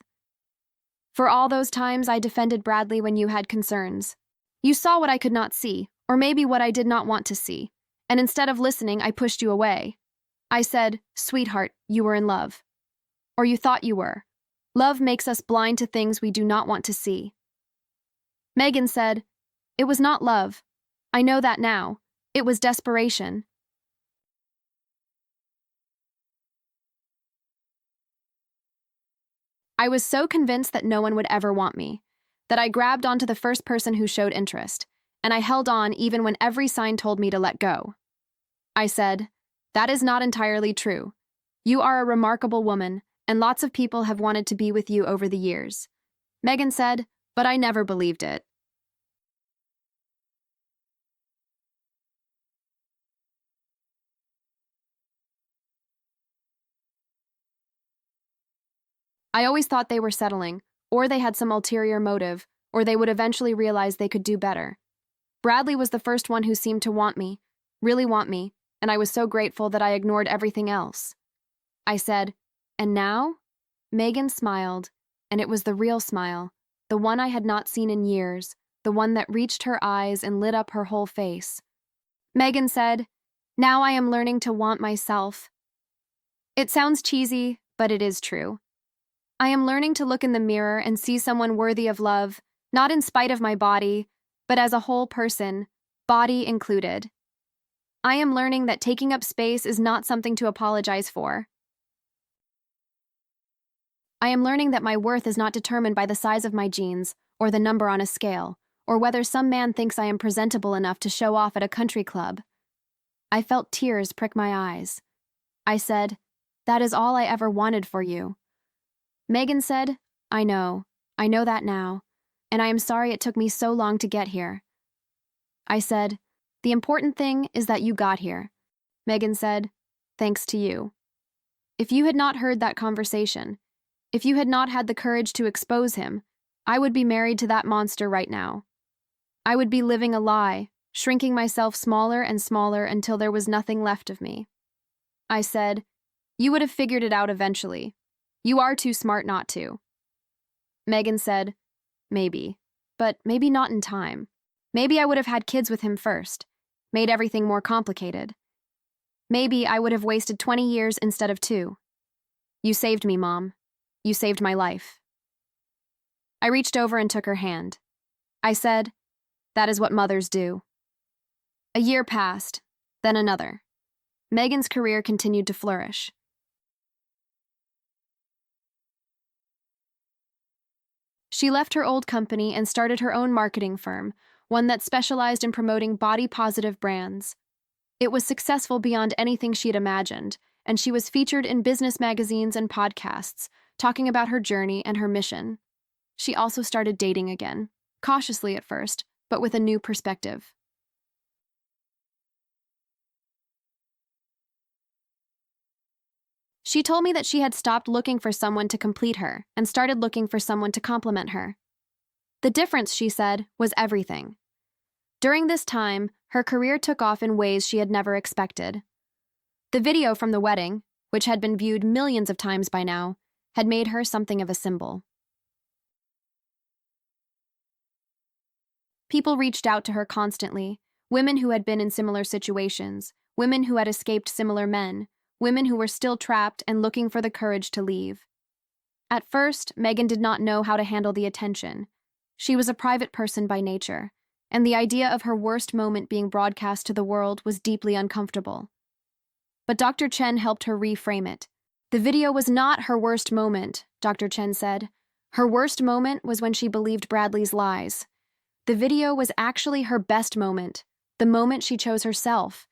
For all those times I defended Bradley when you had concerns. You saw what I could not see, or maybe what I did not want to see, and instead of listening, I pushed you away. I said, 'Sweetheart, you were in love.' Or you thought you were. Love makes us blind to things we do not want to see." Megan said, "It was not love. I know that now. It was desperation." I was so convinced that no one would ever want me, that I grabbed onto the first person who showed interest, and I held on even when every sign told me to let go. I said, That is not entirely true. You are a remarkable woman, and lots of people have wanted to be with you over the years. Megan said, but I never believed it. I always thought they were settling, or they had some ulterior motive, or they would eventually realize they could do better. Bradley was the first one who seemed to want me, really want me, and I was so grateful that I ignored everything else. I said, and now? Megan smiled, and it was the real smile, the one I had not seen in years, the one that reached her eyes and lit up her whole face. Megan said, now I am learning to want myself. It sounds cheesy, but it is true. I am learning to look in the mirror and see someone worthy of love, not in spite of my body, but as a whole person, body included. I am learning that taking up space is not something to apologize for. I am learning that my worth is not determined by the size of my jeans, or the number on a scale, or whether some man thinks I am presentable enough to show off at a country club. I felt tears prick my eyes. I said, that is all I ever wanted for you. Megan said, I know that now, and I am sorry it took me so long to get here. I said, the important thing is that you got here. Megan said, thanks to you. If you had not heard that conversation, if you had not had the courage to expose him, I would be married to that monster right now. I would be living a lie, shrinking myself smaller and smaller until there was nothing left of me. I said, you would have figured it out eventually. You are too smart not to. Megan said, maybe, but maybe not in time. Maybe I would have had kids with him first, made everything more complicated. Maybe I would have wasted 20 years instead of 2. You saved me, Mom. You saved my life. I reached over and took her hand. I said, that is what mothers do. A year passed, then another. Megan's career continued to flourish. She left her old company and started her own marketing firm, one that specialized in promoting body-positive brands. It was successful beyond anything she'd imagined, and she was featured in business magazines and podcasts, talking about her journey and her mission. She also started dating again, cautiously at first, but with a new perspective. She told me that she had stopped looking for someone to complete her and started looking for someone to complement her. The difference, she said, was everything. During this time, her career took off in ways she had never expected. The video from the wedding, which had been viewed millions of times by now, had made her something of a symbol. People reached out to her constantly, women who had been in similar situations, women who had escaped similar men, women who were still trapped and looking for the courage to leave. At first, Megan did not know how to handle the attention. She was a private person by nature, and the idea of her worst moment being broadcast to the world was deeply uncomfortable. But Dr. Chen helped her reframe it. The video was not her worst moment, Dr. Chen said. Her worst moment was when she believed Bradley's lies. The video was actually her best moment, the moment she chose herself,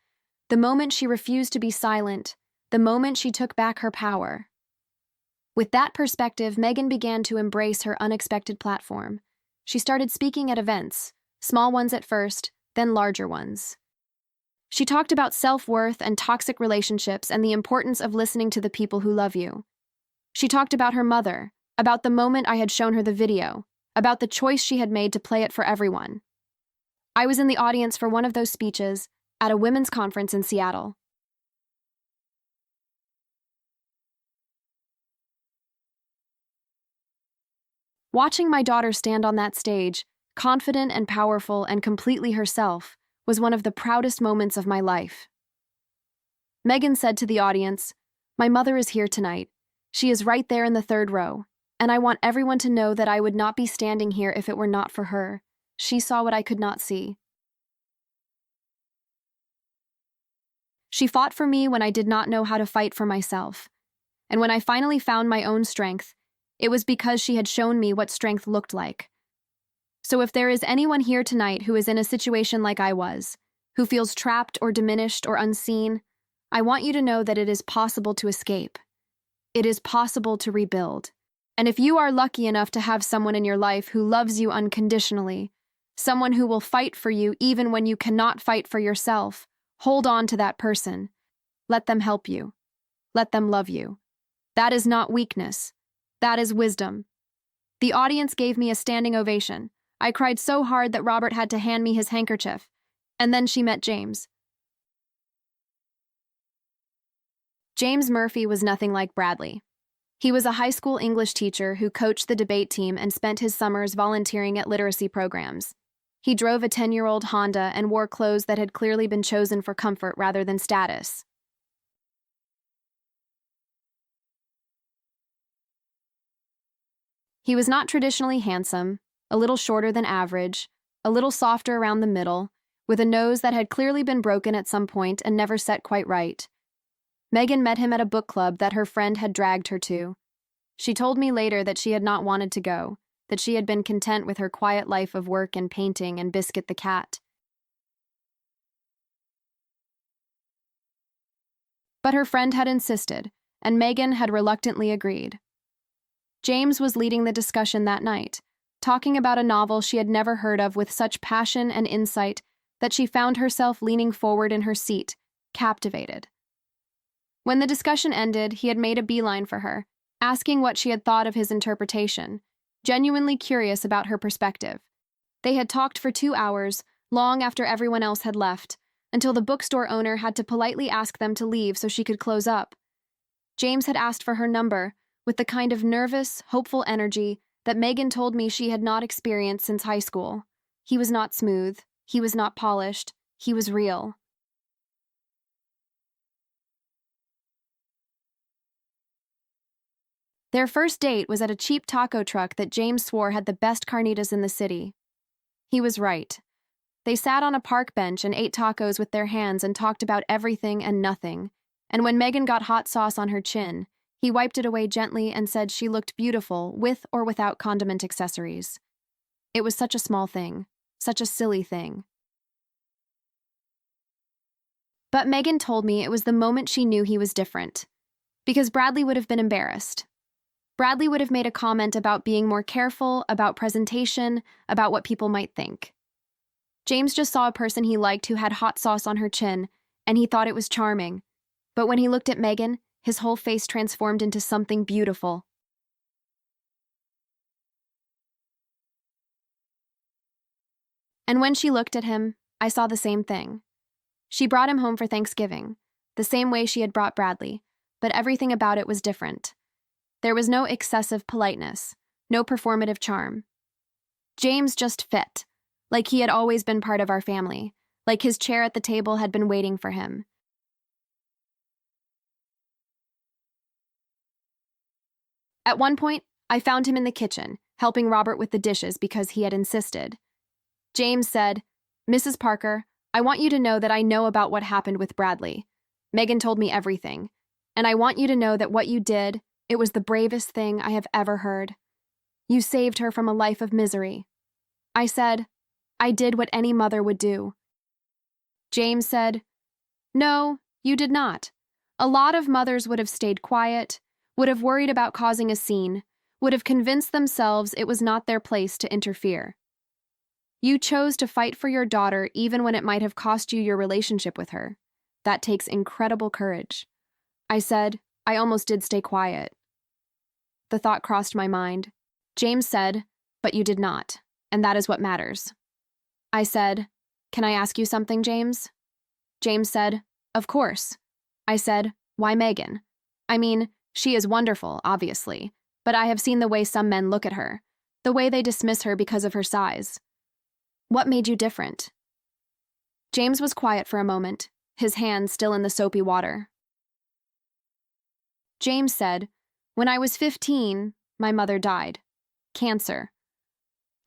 the moment she refused to be silent, the moment she took back her power. With that perspective, Megan began to embrace her unexpected platform. She started speaking at events, small ones at first, then larger ones. She talked about self-worth and toxic relationships and the importance of listening to the people who love you. She talked about her mother, about the moment I had shown her the video, about the choice she had made to play it for everyone. I was in the audience for one of those speeches at a women's conference in Seattle. Watching my daughter stand on that stage, confident and powerful and completely herself, was one of the proudest moments of my life. Megan said to the audience, "My mother is here tonight. She is right there in the 3rd row, and I want everyone to know that I would not be standing here if it were not for her. She saw what I could not see. She fought for me when I did not know how to fight for myself. And when I finally found my own strength, it was because she had shown me what strength looked like. So if there is anyone here tonight who is in a situation like I was, who feels trapped or diminished or unseen, I want you to know that it is possible to escape. It is possible to rebuild. And if you are lucky enough to have someone in your life who loves you unconditionally, someone who will fight for you even when you cannot fight for yourself, hold on to that person. Let them help you. Let them love you. That is not weakness. That is wisdom. The audience gave me a standing ovation. I cried so hard that Robert had to hand me his handkerchief. And then she met James. James Murphy was nothing like Bradley. He was a high school English teacher who coached the debate team and spent his summers volunteering at literacy programs. He drove a 10-year-old Honda and wore clothes that had clearly been chosen for comfort rather than status. He was not traditionally handsome, a little shorter than average, a little softer around the middle, with a nose that had clearly been broken at some point and never set quite right. Megan met him at a book club that her friend had dragged her to. She told me later that she had not wanted to go, that she had been content with her quiet life of work and painting and Biscuit the cat. But her friend had insisted, and Megan had reluctantly agreed. James was leading the discussion that night, talking about a novel she had never heard of with such passion and insight that she found herself leaning forward in her seat, captivated. When the discussion ended, he had made a beeline for her, asking what she had thought of his interpretation, genuinely curious about her perspective. They had talked for 2 hours, long after everyone else had left, until the bookstore owner had to politely ask them to leave so she could close up. James had asked for her number, with the kind of nervous, hopeful energy that Megan told me she had not experienced since high school. He was not smooth, he was not polished, he was real. Their first date was at a cheap taco truck that James swore had the best carnitas in the city. He was right. They sat on a park bench and ate tacos with their hands and talked about everything and nothing, and when Megan got hot sauce on her chin, he wiped it away gently and said she looked beautiful with or without condiment accessories. It was such a small thing, such a silly thing. But Megan told me it was the moment she knew he was different, because Bradley would have been embarrassed. Bradley would have made a comment about being more careful, about presentation, about what people might think. James just saw a person he liked who had hot sauce on her chin, and he thought it was charming. But when he looked at Megan, his whole face transformed into something beautiful. And when she looked at him, I saw the same thing. She brought him home for Thanksgiving, the same way she had brought Bradley, but everything about it was different. There was no excessive politeness, no performative charm. James just fit, like he had always been part of our family, like his chair at the table had been waiting for him. At one point, I found him in the kitchen, helping Robert with the dishes because he had insisted. James said, "Mrs. Parker, I want you to know that I know about what happened with Bradley. Megan told me everything, and I want you to know that what you did, it was the bravest thing I have ever heard. You saved her from a life of misery." I said, "I did what any mother would do." James said, "No, you did not. A lot of mothers would have stayed quiet, would have worried about causing a scene, would have convinced themselves it was not their place to interfere. You chose to fight for your daughter even when it might have cost you your relationship with her. That takes incredible courage." I said, "I almost did stay quiet." The thought crossed my mind. James said, "But you did not, and that is what matters." I said, "Can I ask you something, James?" James said, "Of course." I said, "Why Megan? I mean, she is wonderful, obviously, but I have seen the way some men look at her, the way they dismiss her because of her size. What made you different?" James was quiet for a moment, his hands still in the soapy water. James said, "When I was 15, my mother died. Cancer.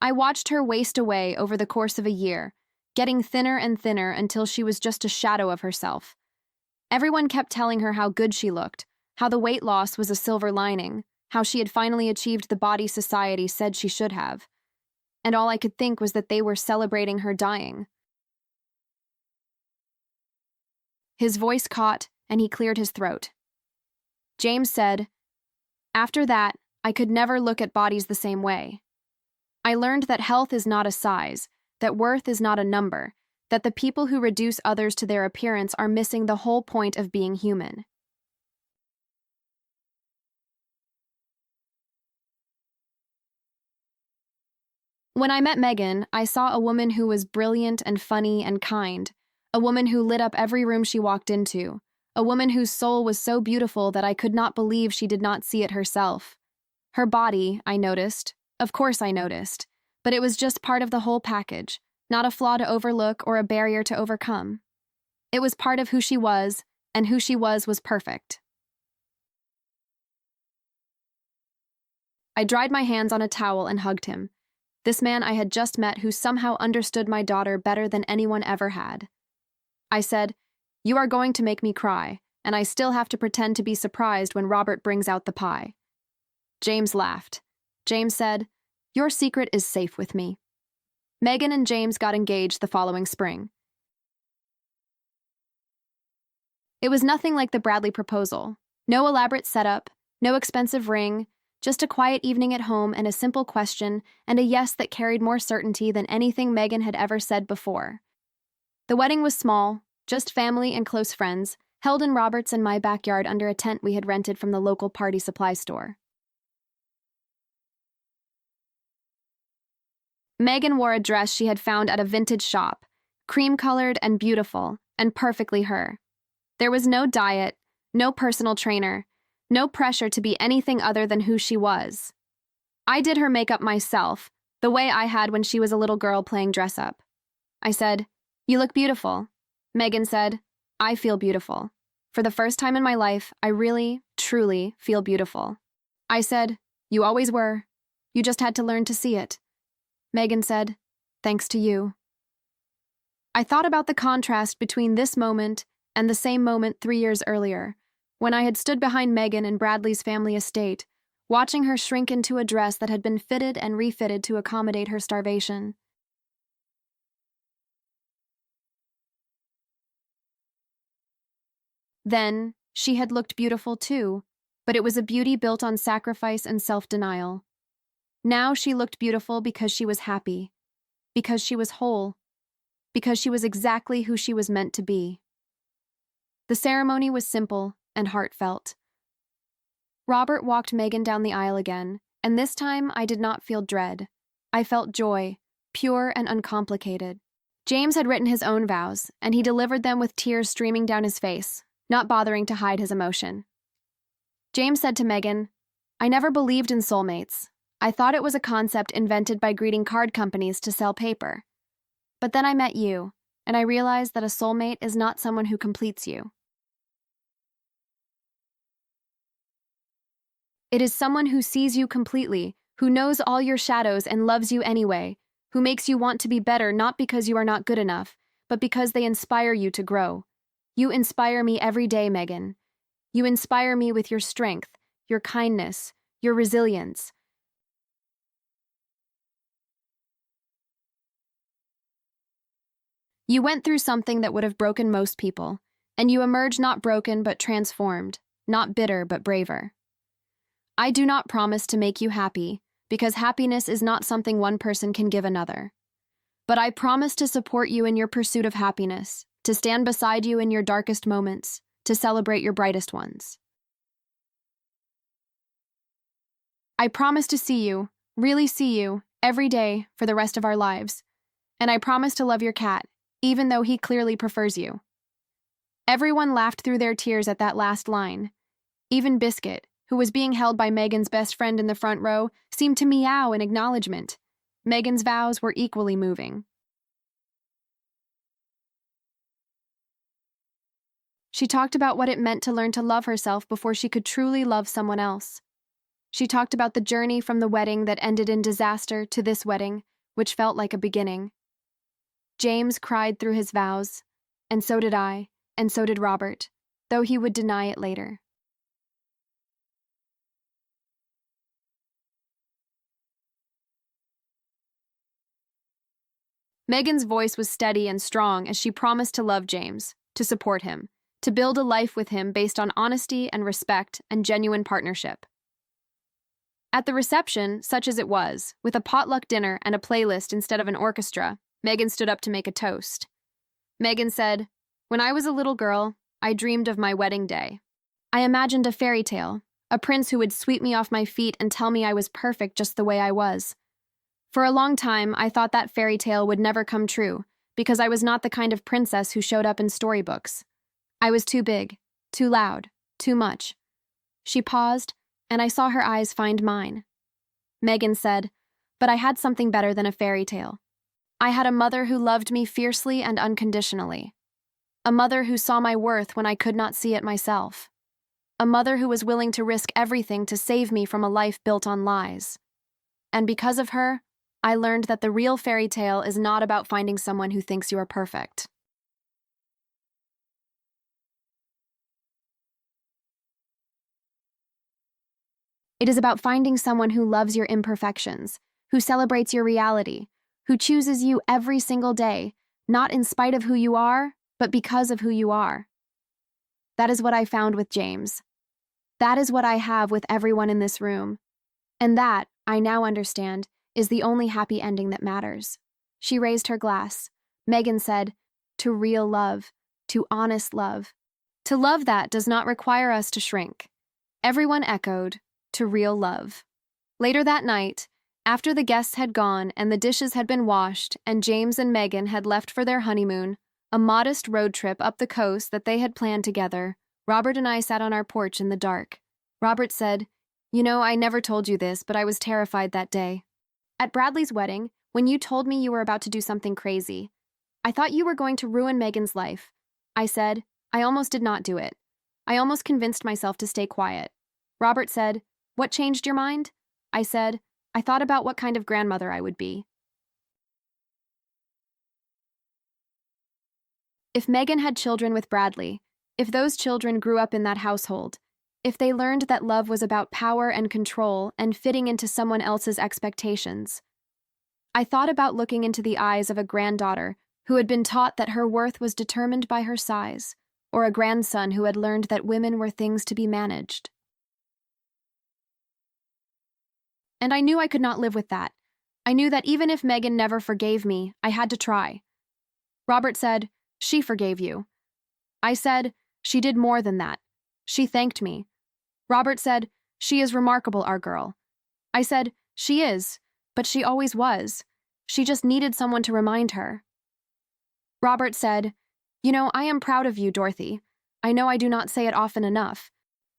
I watched her waste away over the course of a year, getting thinner and thinner until she was just a shadow of herself. Everyone kept telling her how good she looked, how the weight loss was a silver lining, how she had finally achieved the body society said she should have. And all I could think was that they were celebrating her dying." His voice caught, and he cleared his throat. James said, "After that, I could never look at bodies the same way. I learned that health is not a size, that worth is not a number, that the people who reduce others to their appearance are missing the whole point of being human." When I met Megan, I saw a woman who was brilliant and funny and kind, a woman who lit up every room she walked into, a woman whose soul was so beautiful that I could not believe she did not see it herself. Her body, I noticed. Of course I noticed. But it was just part of the whole package, not a flaw to overlook or a barrier to overcome. It was part of who she was, and who she was perfect. I dried my hands on a towel and hugged him. This man I had just met who somehow understood my daughter better than anyone ever had. I said, "You are going to make me cry, and I still have to pretend to be surprised when Robert brings out the pie." James laughed. James said, "Your secret is safe with me." Megan and James got engaged the following spring. It was nothing like the Bradley proposal. No elaborate setup, no expensive ring, just a quiet evening at home and a simple question and a yes that carried more certainty than anything Megan had ever said before. The wedding was small, just family and close friends, held in Robert's and my backyard under a tent we had rented from the local party supply store. Megan wore a dress she had found at a vintage shop, cream-colored and beautiful, and perfectly her. There was no diet, no personal trainer, no pressure to be anything other than who she was. I did her makeup myself, the way I had when she was a little girl playing dress-up. I said, "You look beautiful." Megan said, "I feel beautiful. For the first time in my life, I really, truly feel beautiful." I said, "You always were. You just had to learn to see it." Megan said, "Thanks to you." I thought about the contrast between this moment and the same moment 3 years earlier, when I had stood behind Megan in Bradley's family estate, watching her shrink into a dress that had been fitted and refitted to accommodate her starvation. Then, she had looked beautiful too, but it was a beauty built on sacrifice and self-denial. Now she looked beautiful because she was happy, because she was whole, because she was exactly who she was meant to be. The ceremony was simple and heartfelt. Robert walked Megan down the aisle again, and this time I did not feel dread. I felt joy, pure and uncomplicated. James had written his own vows, and he delivered them with tears streaming down his face, not bothering to hide his emotion. James said to Megan, "I never believed in soulmates. I thought it was a concept invented by greeting card companies to sell paper. But then I met you, and I realized that a soulmate is not someone who completes you. It is someone who sees you completely, who knows all your shadows and loves you anyway, who makes you want to be better not because you are not good enough, but because they inspire you to grow. You inspire me every day, Megan. You inspire me with your strength, your kindness, your resilience." You went through something that would have broken most people, and you emerged not broken but transformed, not bitter but braver. I do not promise to make you happy, because happiness is not something one person can give another. But I promise to support you in your pursuit of happiness, to stand beside you in your darkest moments, to celebrate your brightest ones. I promise to see you, really see you, every day for the rest of our lives. And I promise to love your cat, even though he clearly prefers you. Everyone laughed through their tears at that last line. Even Biscuit, who was being held by Megan's best friend in the front row, seemed to meow in acknowledgement. Megan's vows were equally moving. She talked about what it meant to learn to love herself before she could truly love someone else. She talked about the journey from the wedding that ended in disaster to this wedding, which felt like a beginning. James cried through his vows, and so did I, and so did Robert, though he would deny it later. Megan's voice was steady and strong as she promised to love James, to support him, to build a life with him based on honesty and respect and genuine partnership. At the reception, such as it was, with a potluck dinner and a playlist instead of an orchestra, Megan stood up to make a toast. Megan said, "When I was a little girl, I dreamed of my wedding day. I imagined a fairy tale, a prince who would sweep me off my feet and tell me I was perfect just the way I was. For a long time, I thought that fairy tale would never come true, because I was not the kind of princess who showed up in storybooks. I was too big, too loud, too much." She paused, and I saw her eyes find mine. Megan said, "But I had something better than a fairy tale. I had a mother who loved me fiercely and unconditionally. A mother who saw my worth when I could not see it myself. A mother who was willing to risk everything to save me from a life built on lies. And because of her, I learned that the real fairy tale is not about finding someone who thinks you are perfect. It is about finding someone who loves your imperfections, who celebrates your reality, who chooses you every single day, not in spite of who you are, but because of who you are. That is what I found with James. That is what I have with everyone in this room. And that, I now understand, is the only happy ending that matters." She raised her glass. Megan said, "To real love, to honest love. To love that does not require us to shrink." Everyone echoed, "To real love." Later that night, after the guests had gone and the dishes had been washed and James and Megan had left for their honeymoon, a modest road trip up the coast that they had planned together, Robert and I sat on our porch in the dark. Robert said, "You know, I never told you this, but I was terrified that day. At Bradley's wedding, when you told me you were about to do something crazy, I thought you were going to ruin Megan's life." I said, "I almost did not do it. I almost convinced myself to stay quiet." Robert said, "What changed your mind?" I said, "I thought about what kind of grandmother I would be." If Megan had children with Bradley, if those children grew up in that household, if they learned that love was about power and control and fitting into someone else's expectations, I thought about looking into the eyes of a granddaughter who had been taught that her worth was determined by her size, or a grandson who had learned that women were things to be managed. And I knew I could not live with that. I knew that even if Megan never forgave me, I had to try. Robert said, "She forgave you." I said, "She did more than that. She thanked me." Robert said, "She is remarkable, our girl." I said, "She is, but she always was. She just needed someone to remind her." Robert said, "You know, I am proud of you, Dorothy. I know I do not say it often enough,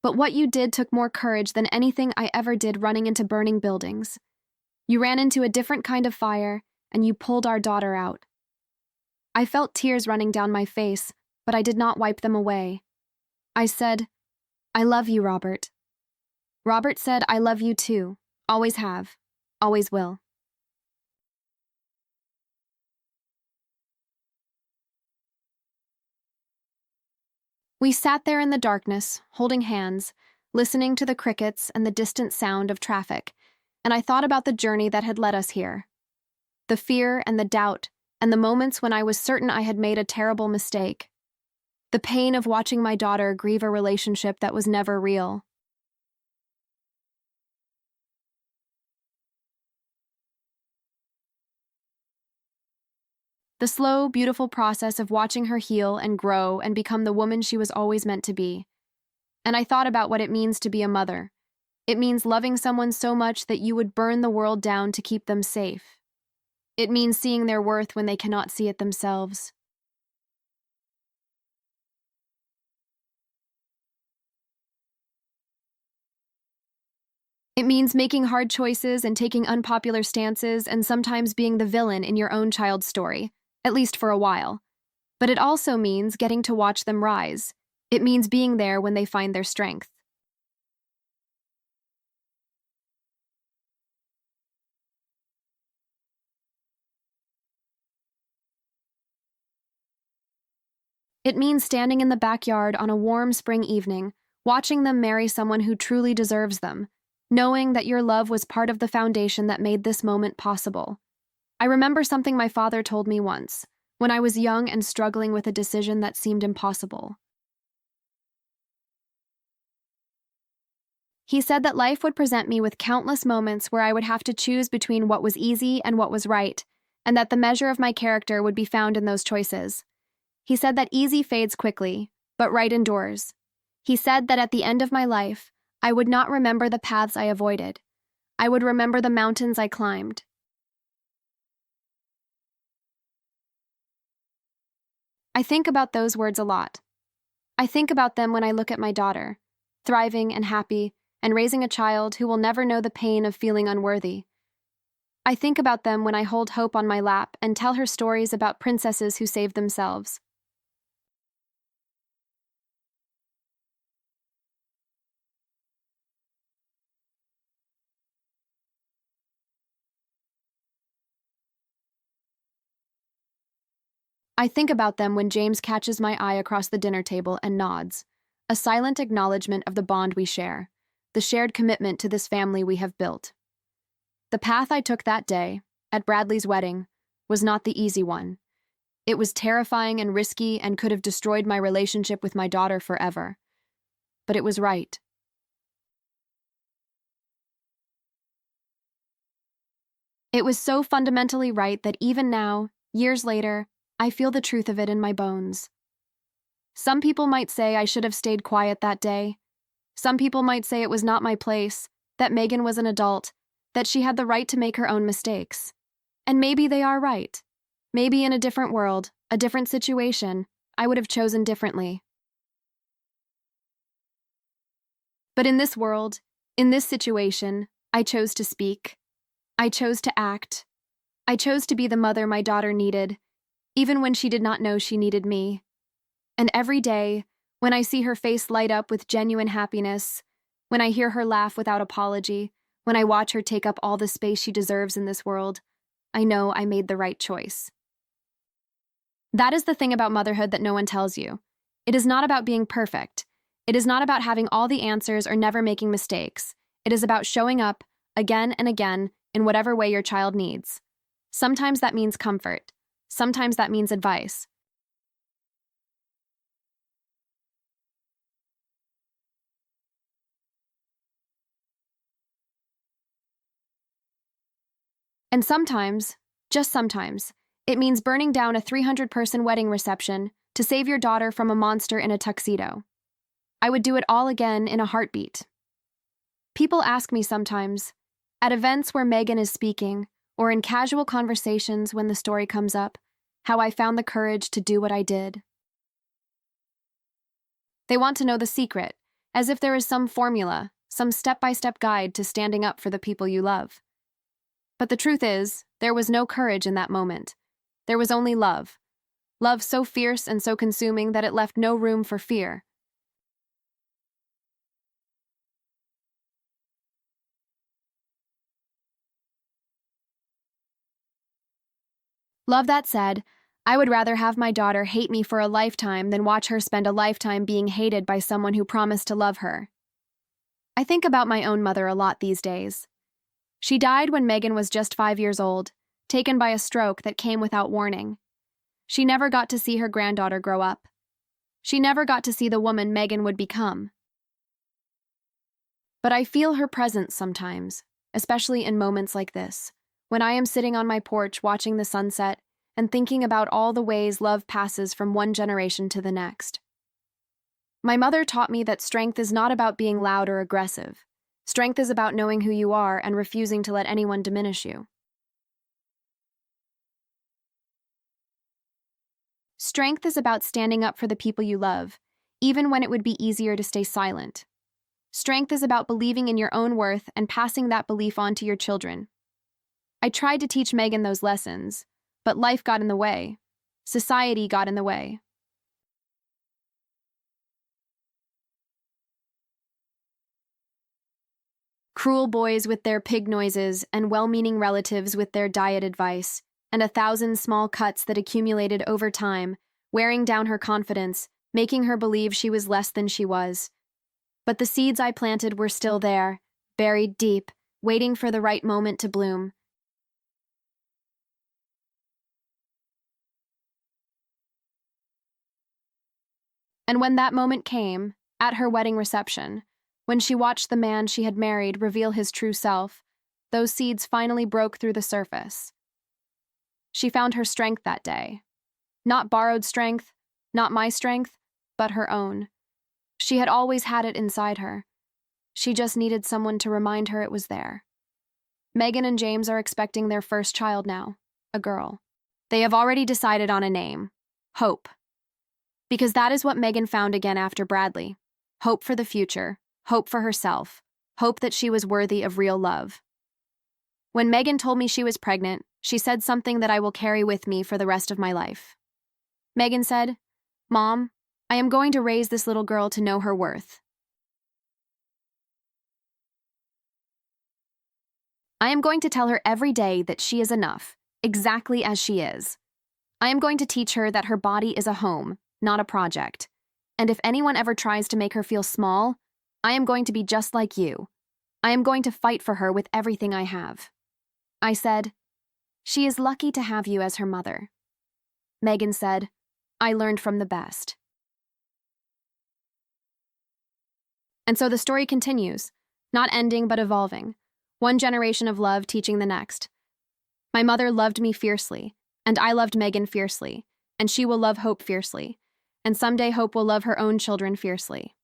but what you did took more courage than anything I ever did running into burning buildings. You ran into a different kind of fire, and you pulled our daughter out." I felt tears running down my face, but I did not wipe them away. I said, "I love you, Robert." Robert said, "I love you too. Always have. Always will." We sat there in the darkness, holding hands, listening to the crickets and the distant sound of traffic, and I thought about the journey that had led us here. The fear and the doubt, and the moments when I was certain I had made a terrible mistake. The pain of watching my daughter grieve a relationship that was never real. The slow, beautiful process of watching her heal and grow and become the woman she was always meant to be. And I thought about what it means to be a mother. It means loving someone so much that you would burn the world down to keep them safe. It means seeing their worth when they cannot see it themselves. It means making hard choices and taking unpopular stances and sometimes being the villain in your own child's story, at least for a while. But it also means getting to watch them rise. It means being there when they find their strength. It means standing in the backyard on a warm spring evening, watching them marry someone who truly deserves them, knowing that your love was part of the foundation that made this moment possible. I remember something my father told me once, when I was young and struggling with a decision that seemed impossible. He said that life would present me with countless moments where I would have to choose between what was easy and what was right, and that the measure of my character would be found in those choices. He said that easy fades quickly, but right endures. He said that at the end of my life, I would not remember the paths I avoided. I would remember the mountains I climbed. I think about those words a lot. I think about them when I look at my daughter, thriving and happy, and raising a child who will never know the pain of feeling unworthy. I think about them when I hold Hope on my lap and tell her stories about princesses who saved themselves. I think about them when James catches my eye across the dinner table and nods, a silent acknowledgement of the bond we share, the shared commitment to this family we have built. The path I took that day, at Bradley's wedding, was not the easy one. It was terrifying and risky and could have destroyed my relationship with my daughter forever. But it was right. It was so fundamentally right that even now, years later, I feel the truth of it in my bones. Some people might say I should have stayed quiet that day. Some people might say it was not my place, that Megan was an adult, that she had the right to make her own mistakes. And maybe they are right. Maybe in a different world, a different situation, I would have chosen differently. But in this world, in this situation, I chose to speak. I chose to act. I chose to be the mother my daughter needed, even when she did not know she needed me. And every day, when I see her face light up with genuine happiness, when I hear her laugh without apology, when I watch her take up all the space she deserves in this world, I know I made the right choice. That is the thing about motherhood that no one tells you. It is not about being perfect. It is not about having all the answers or never making mistakes. It is about showing up, again and again, in whatever way your child needs. Sometimes that means comfort. Sometimes that means advice. And sometimes, just sometimes, it means burning down a 300-person wedding reception to save your daughter from a monster in a tuxedo. I would do it all again in a heartbeat. People ask me sometimes, at events where Megan is speaking, or in casual conversations when the story comes up, how I found the courage to do what I did. They want to know the secret, as if there is some formula, some step-by-step guide to standing up for the people you love. But the truth is, there was no courage in that moment. There was only love. Love so fierce and so consuming that it left no room for fear. Love that said, I would rather have my daughter hate me for a lifetime than watch her spend a lifetime being hated by someone who promised to love her. I think about my own mother a lot these days. She died when Megan was just 5 years old, taken by a stroke that came without warning. She never got to see her granddaughter grow up. She never got to see the woman Megan would become. But I feel her presence sometimes, especially in moments like this, when I am sitting on my porch watching the sunset and thinking about all the ways love passes from one generation to the next. My mother taught me that strength is not about being loud or aggressive. Strength is about knowing who you are and refusing to let anyone diminish you. Strength is about standing up for the people you love, even when it would be easier to stay silent. Strength is about believing in your own worth and passing that belief on to your children. I tried to teach Megan those lessons, but life got in the way. Society got in the way. Cruel boys with their pig noises and well-meaning relatives with their diet advice, and 1,000 small cuts that accumulated over time, wearing down her confidence, making her believe she was less than she was. But the seeds I planted were still there, buried deep, waiting for the right moment to bloom. And when that moment came, at her wedding reception, When she watched the man she had married reveal his true self, those seeds finally broke through the surface. She found her strength that day. Not borrowed strength, not my strength, but her own. She had always had it inside her. She just needed someone to remind her it was there. Megan and James are expecting their first child now, a girl. They have already decided on a name, Hope. Because that is what Megan found again after Bradley. Hope for the future, hope for herself, hope that she was worthy of real love. When Megan told me she was pregnant, she said something that I will carry with me for the rest of my life. Megan said, "Mom, I am going to raise this little girl to know her worth. I am going to tell her every day that she is enough, exactly as she is. I am going to teach her that her body is a home, not a project. And if anyone ever tries to make her feel small, I am going to be just like you. I am going to fight for her with everything I have." I said, "She is lucky to have you as her mother." Megan said, "I learned from the best." And so the story continues, not ending but evolving. One generation of love teaching the next. My mother loved me fiercely, and I loved Megan fiercely, and she will love Hope fiercely, and someday Hope will love her own children fiercely.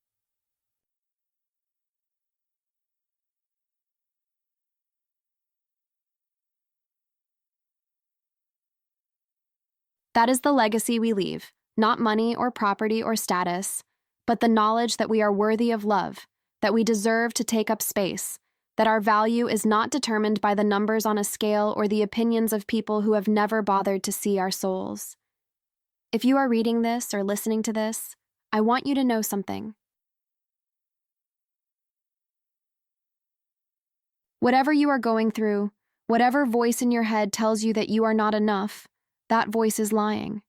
That is the legacy we leave, not money or property or status, but the knowledge that we are worthy of love, that we deserve to take up space, that our value is not determined by the numbers on a scale or the opinions of people who have never bothered to see our souls. If you are reading this or listening to this, I want you to know something. Whatever you are going through, whatever voice in your head tells you that you are not enough, that voice is lying.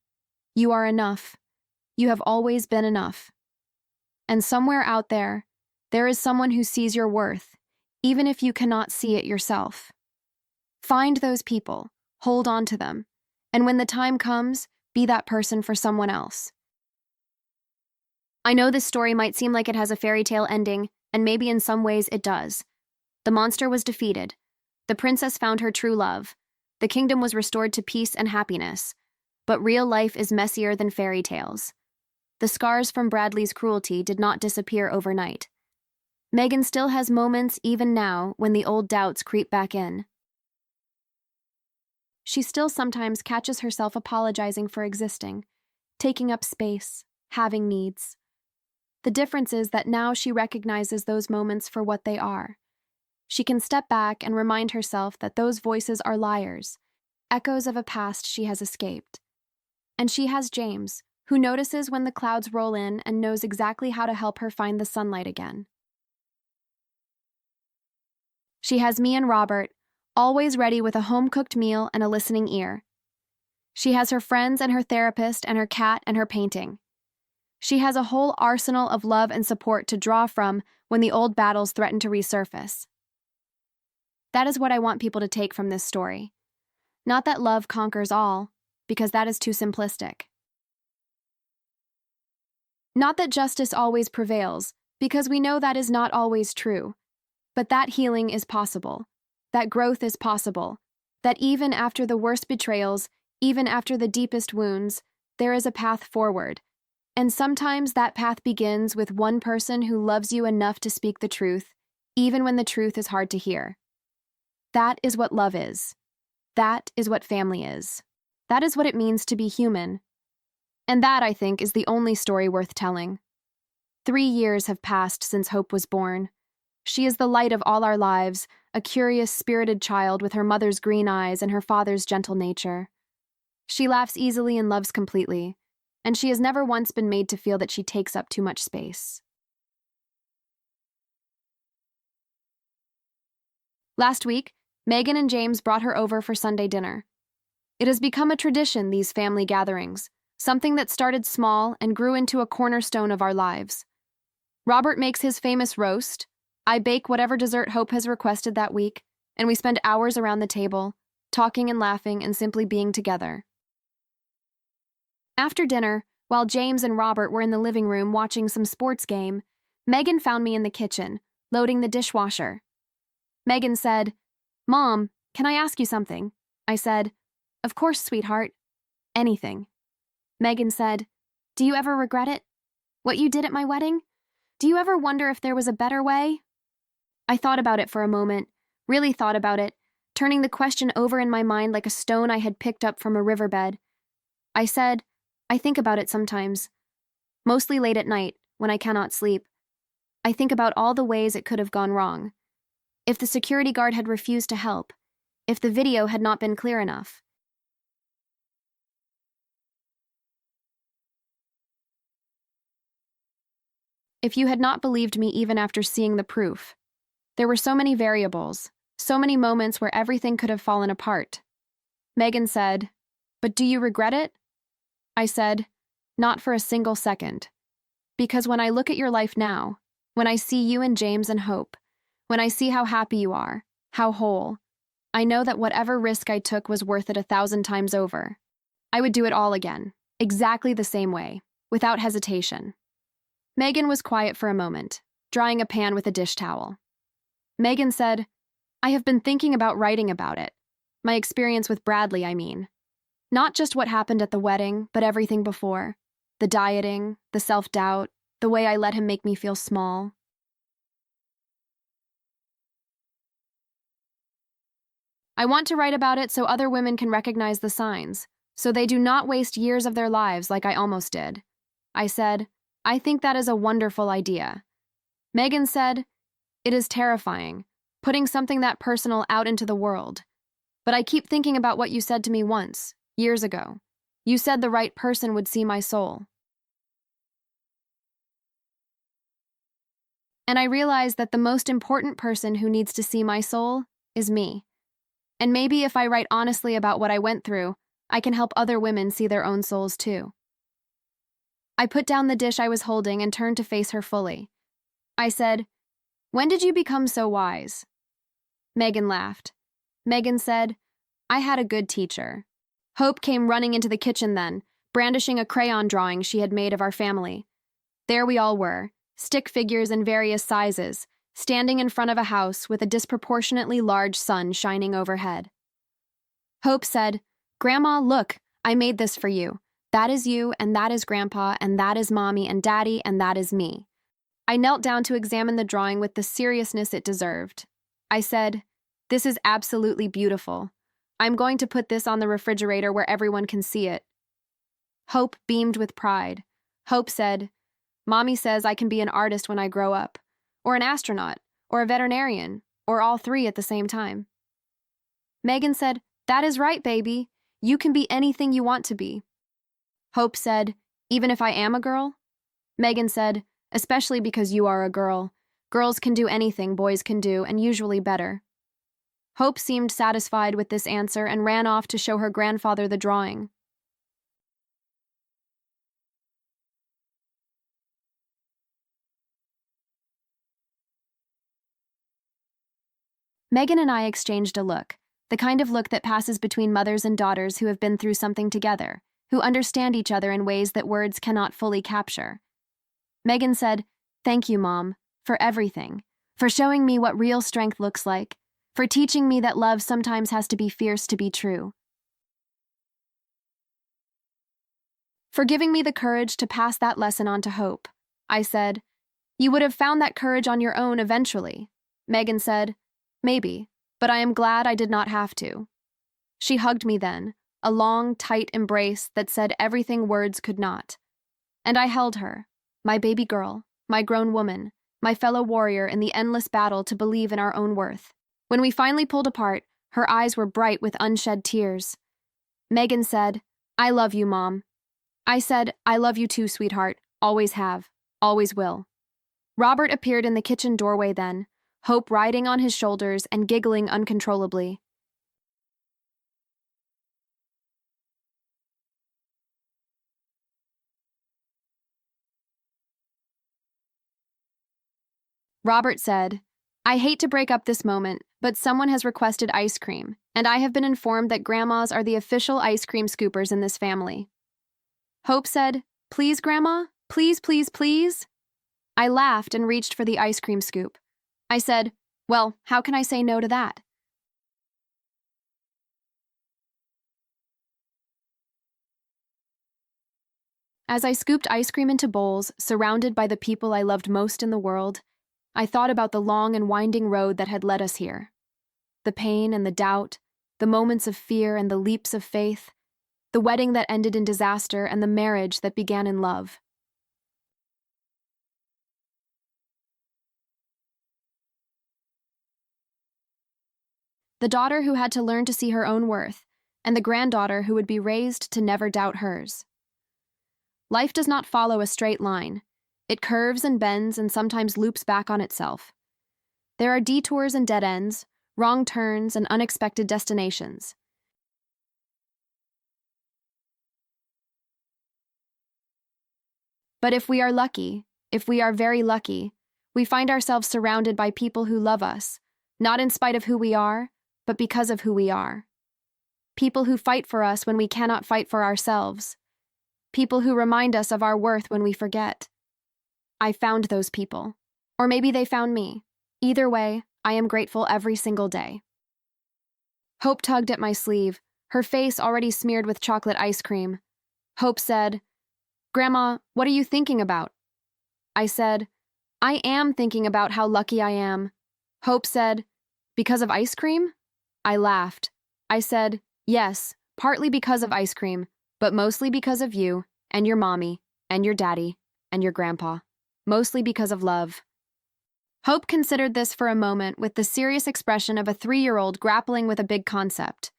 You are enough. You have always been enough. And somewhere out there, there is someone who sees your worth, even if you cannot see it yourself. Find those people, hold on to them, and when the time comes, be that person for someone else. I know this story might seem like it has a fairy tale ending, and maybe in some ways it does. The monster was defeated. The princess found her true love. The kingdom was restored to peace and happiness. But real life is messier than fairy tales. The scars from Bradley's cruelty did not disappear overnight. Megan still has moments even now when the old doubts creep back in. She still sometimes catches herself apologizing for existing, taking up space, having needs. The difference is that now she recognizes those moments for what they are. She can step back and remind herself that those voices are liars, echoes of a past she has escaped. And she has James, who notices when the clouds roll in and knows exactly how to help her find the sunlight again. She has me and Robert, always ready with a home-cooked meal and a listening ear. She has her friends and her therapist and her cat and her painting. She has a whole arsenal of love and support to draw from when the old battles threaten to resurface. That is what I want people to take from this story. Not that love conquers all, because that is too simplistic. Not that justice always prevails, because we know that is not always true. But that healing is possible, that growth is possible, that even after the worst betrayals, even after the deepest wounds, there is a path forward. And sometimes that path begins with one person who loves you enough to speak the truth, even when the truth is hard to hear. That is what love is. That is what family is. That is what it means to be human. And that, I think, is the only story worth telling. 3 years have passed since Hope was born. She is the light of all our lives, a curious, spirited child with her mother's green eyes and her father's gentle nature. She laughs easily and loves completely, and she has never once been made to feel that she takes up too much space. Last week, Megan and James brought her over for Sunday dinner. It has become a tradition, these family gatherings, something that started small and grew into a cornerstone of our lives. Robert makes his famous roast. I bake whatever dessert Hope has requested that week, and we spend hours around the table, talking and laughing and simply being together. After dinner, while James and Robert were in the living room watching some sports game, Megan found me in the kitchen, loading the dishwasher. Megan said, "Mom, can I ask you something?" I said, "Of course, sweetheart. Anything." Megan said, "Do you ever regret it? What you did at my wedding? Do you ever wonder if there was a better way?" I thought about it for a moment, really thought about it, turning the question over in my mind like a stone I had picked up from a riverbed. I said, "I think about it sometimes, mostly late at night, when I cannot sleep. I think about all the ways it could have gone wrong. If the security guard had refused to help, if the video had not been clear enough. If you had not believed me even after seeing the proof. There were so many variables, so many moments where everything could have fallen apart." Megan said, "But do you regret it?" I said, "Not for a single second. Because when I look at your life now, when I see you and James and Hope, when I see how happy you are, how whole, I know that whatever risk I took was worth it 1,000 times over. I would do it all again, exactly the same way, without hesitation." Megan was quiet for a moment, drying a pan with a dish towel. Megan said, "I have been thinking about writing about it. My experience with Bradley, I mean. Not just what happened at the wedding, but everything before. The dieting, the self-doubt, the way I let him make me feel small." "I want to write about it so other women can recognize the signs, so they do not waste years of their lives like I almost did." I said, "I think that is a wonderful idea." Megan said, "It is terrifying, putting something that personal out into the world. But I keep thinking about what you said to me once, years ago. You said the right person would see my soul. And I realize that the most important person who needs to see my soul is me. And maybe if I write honestly about what I went through, I can help other women see their own souls too." I put down the dish I was holding and turned to face her fully. I said, "When did you become so wise?" Megan laughed. Megan said, "I had a good teacher." Hope came running into the kitchen then, brandishing a crayon drawing she had made of our family. There we all were, stick figures in various sizes, standing in front of a house with a disproportionately large sun shining overhead. Hope said, "Grandma, look, I made this for you. That is you, and that is Grandpa, and that is Mommy and Daddy, and that is me." I knelt down to examine the drawing with the seriousness it deserved. I said, "This is absolutely beautiful. I'm going to put this on the refrigerator where everyone can see it." Hope beamed with pride. Hope said, "Mommy says I can be an artist when I grow up, or an astronaut, or a veterinarian, or all three at the same time." Megan said, "That is right, baby. You can be anything you want to be." Hope said, "Even if I am a girl?" Megan said, "Especially because you are a girl. Girls can do anything boys can do, and usually better." Hope seemed satisfied with this answer and ran off to show her grandfather the drawing. Megan and I exchanged a look, the kind of look that passes between mothers and daughters who have been through something together, who understand each other in ways that words cannot fully capture. Megan said, "Thank you, Mom, for everything, for showing me what real strength looks like, for teaching me that love sometimes has to be fierce to be true, for giving me the courage to pass that lesson on to Hope." I said, "You would have found that courage on your own eventually." Megan said, "Maybe, but I am glad I did not have to." She hugged me then, a long, tight embrace that said everything words could not. And I held her, my baby girl, my grown woman, my fellow warrior in the endless battle to believe in our own worth. When we finally pulled apart, her eyes were bright with unshed tears. Megan said, "I love you, Mom." I said, "I love you too, sweetheart. Always have. Always will." Robert appeared in the kitchen doorway then, Hope riding on his shoulders and giggling uncontrollably. Robert said, "I hate to break up this moment, but someone has requested ice cream, and I have been informed that grandmas are the official ice cream scoopers in this family." Hope said, "Please, Grandma? Please, please, please?" I laughed and reached for the ice cream scoop. I said, "Well, how can I say no to that?" As I scooped ice cream into bowls, surrounded by the people I loved most in the world, I thought about the long and winding road that had led us here. The pain and the doubt, the moments of fear and the leaps of faith, the wedding that ended in disaster and the marriage that began in love. The daughter who had to learn to see her own worth, and the granddaughter who would be raised to never doubt hers. Life does not follow a straight line. It curves and bends and sometimes loops back on itself. There are detours and dead ends, wrong turns and unexpected destinations. But if we are lucky, if we are very lucky, we find ourselves surrounded by people who love us, not in spite of who we are, but because of who we are. People who fight for us when we cannot fight for ourselves. People who remind us of our worth when we forget. I found those people. Or maybe they found me. Either way, I am grateful every single day. Hope tugged at my sleeve, her face already smeared with chocolate ice cream. Hope said, "Grandma, what are you thinking about?" I said, "I am thinking about how lucky I am." Hope said, "Because of ice cream?" I laughed. I said, "Yes, partly because of ice cream, but mostly because of you, and your mommy, and your daddy, and your grandpa. Mostly because of love." Hope considered this for a moment with the serious expression of a 3-year-old grappling with a big concept.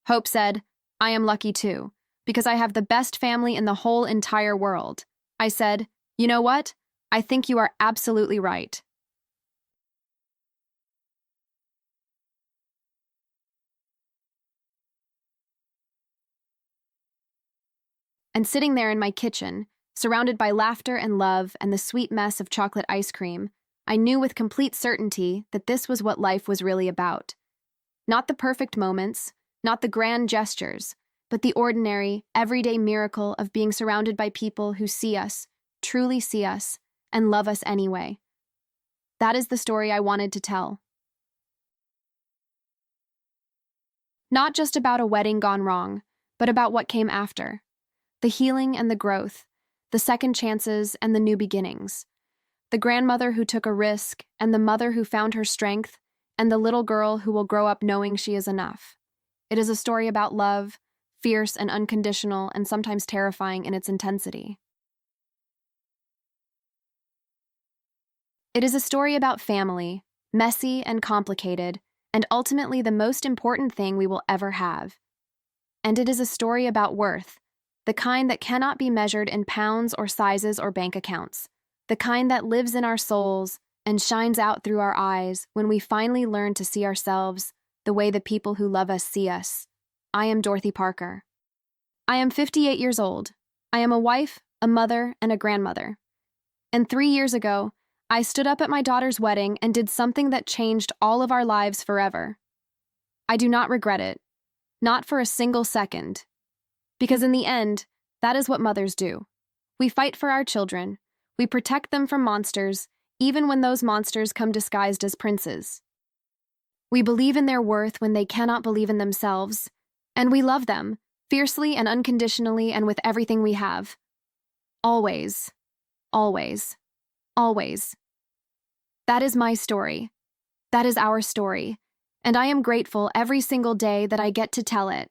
Hope said, "I am lucky too, because I have the best family in the whole entire world." I said, "You know what? I think you are absolutely right." And sitting there in my kitchen, surrounded by laughter and love and the sweet mess of chocolate ice cream, I knew with complete certainty that this was what life was really about. Not the perfect moments, not the grand gestures, but the ordinary, everyday miracle of being surrounded by people who see us, truly see us, and love us anyway. That is the story I wanted to tell. Not just about a wedding gone wrong, but about what came after. The healing and the growth, the second chances and the new beginnings. The grandmother who took a risk, and the mother who found her strength, and the little girl who will grow up knowing she is enough. It is a story about love, fierce and unconditional and sometimes terrifying in its intensity. It is a story about family, messy and complicated, and ultimately the most important thing we will ever have. And it is a story about worth, the kind that cannot be measured in pounds or sizes or bank accounts, the kind that lives in our souls and shines out through our eyes when we finally learn to see ourselves the way the people who love us see us. I am Dorothy Parker. I am 58 years old. I am a wife, a mother, and a grandmother. And 3 years ago, I stood up at my daughter's wedding and did something that changed all of our lives forever. I do not regret it, not for a single second. Because in the end, that is what mothers do. We fight for our children. We protect them from monsters, even when those monsters come disguised as princes. We believe in their worth when they cannot believe in themselves, and we love them, fiercely and unconditionally and with everything we have. Always. Always. Always. That is my story. That is our story, and I am grateful every single day that I get to tell it.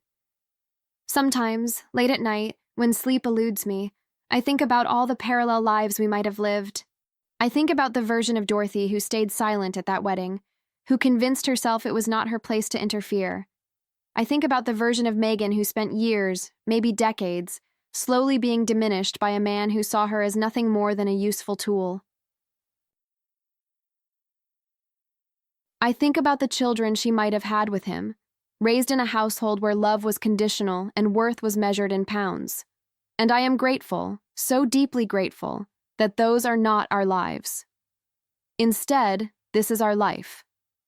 Sometimes, late at night, when sleep eludes me, I think about all the parallel lives we might have lived. I think about the version of Dorothy who stayed silent at that wedding, who convinced herself it was not her place to interfere. I think about the version of Megan who spent years, maybe decades, slowly being diminished by a man who saw her as nothing more than a useful tool. I think about the children she might have had with him, raised in a household where love was conditional and worth was measured in pounds. And I am grateful, so deeply grateful, that those are not our lives. Instead, this is our life.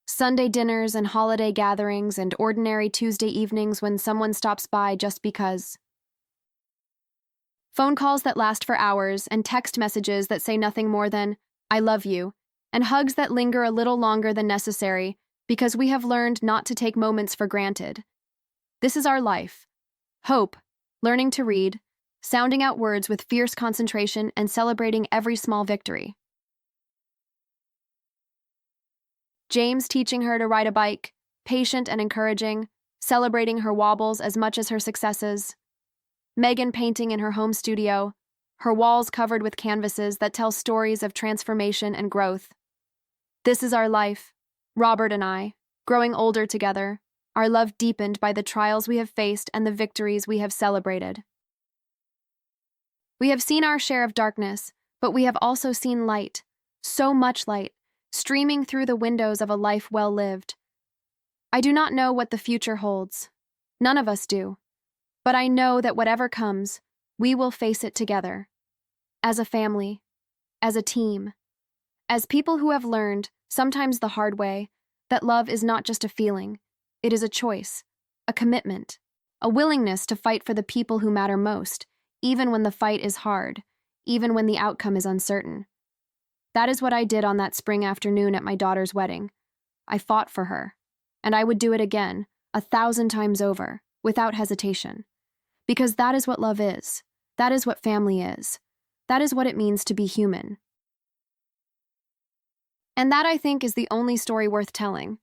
Sunday dinners and holiday gatherings and ordinary Tuesday evenings when someone stops by just because. Phone calls that last for hours and text messages that say nothing more than, "I love you," and hugs that linger a little longer than necessary because we have learned not to take moments for granted. This is our life. Hope, learning to read, sounding out words with fierce concentration, and celebrating every small victory. James teaching her to ride a bike, patient and encouraging, celebrating her wobbles as much as her successes. Megan painting in her home studio, her walls covered with canvases that tell stories of transformation and growth. This is our life, Robert and I, growing older together, our love deepened by the trials we have faced and the victories we have celebrated. We have seen our share of darkness, but we have also seen light, so much light, streaming through the windows of a life well lived. I do not know what the future holds. None of us do. But I know that whatever comes, we will face it together. As a family, as a team, as people who have learned, sometimes the hard way, that love is not just a feeling. It is a choice, a commitment, a willingness to fight for the people who matter most, even when the fight is hard, even when the outcome is uncertain. That is what I did on that spring afternoon at my daughter's wedding. I fought for her, and I would do it again, 1,000 times over, without hesitation. Because that is what love is. That is what family is. That is what it means to be human. And that, I think, is the only story worth telling.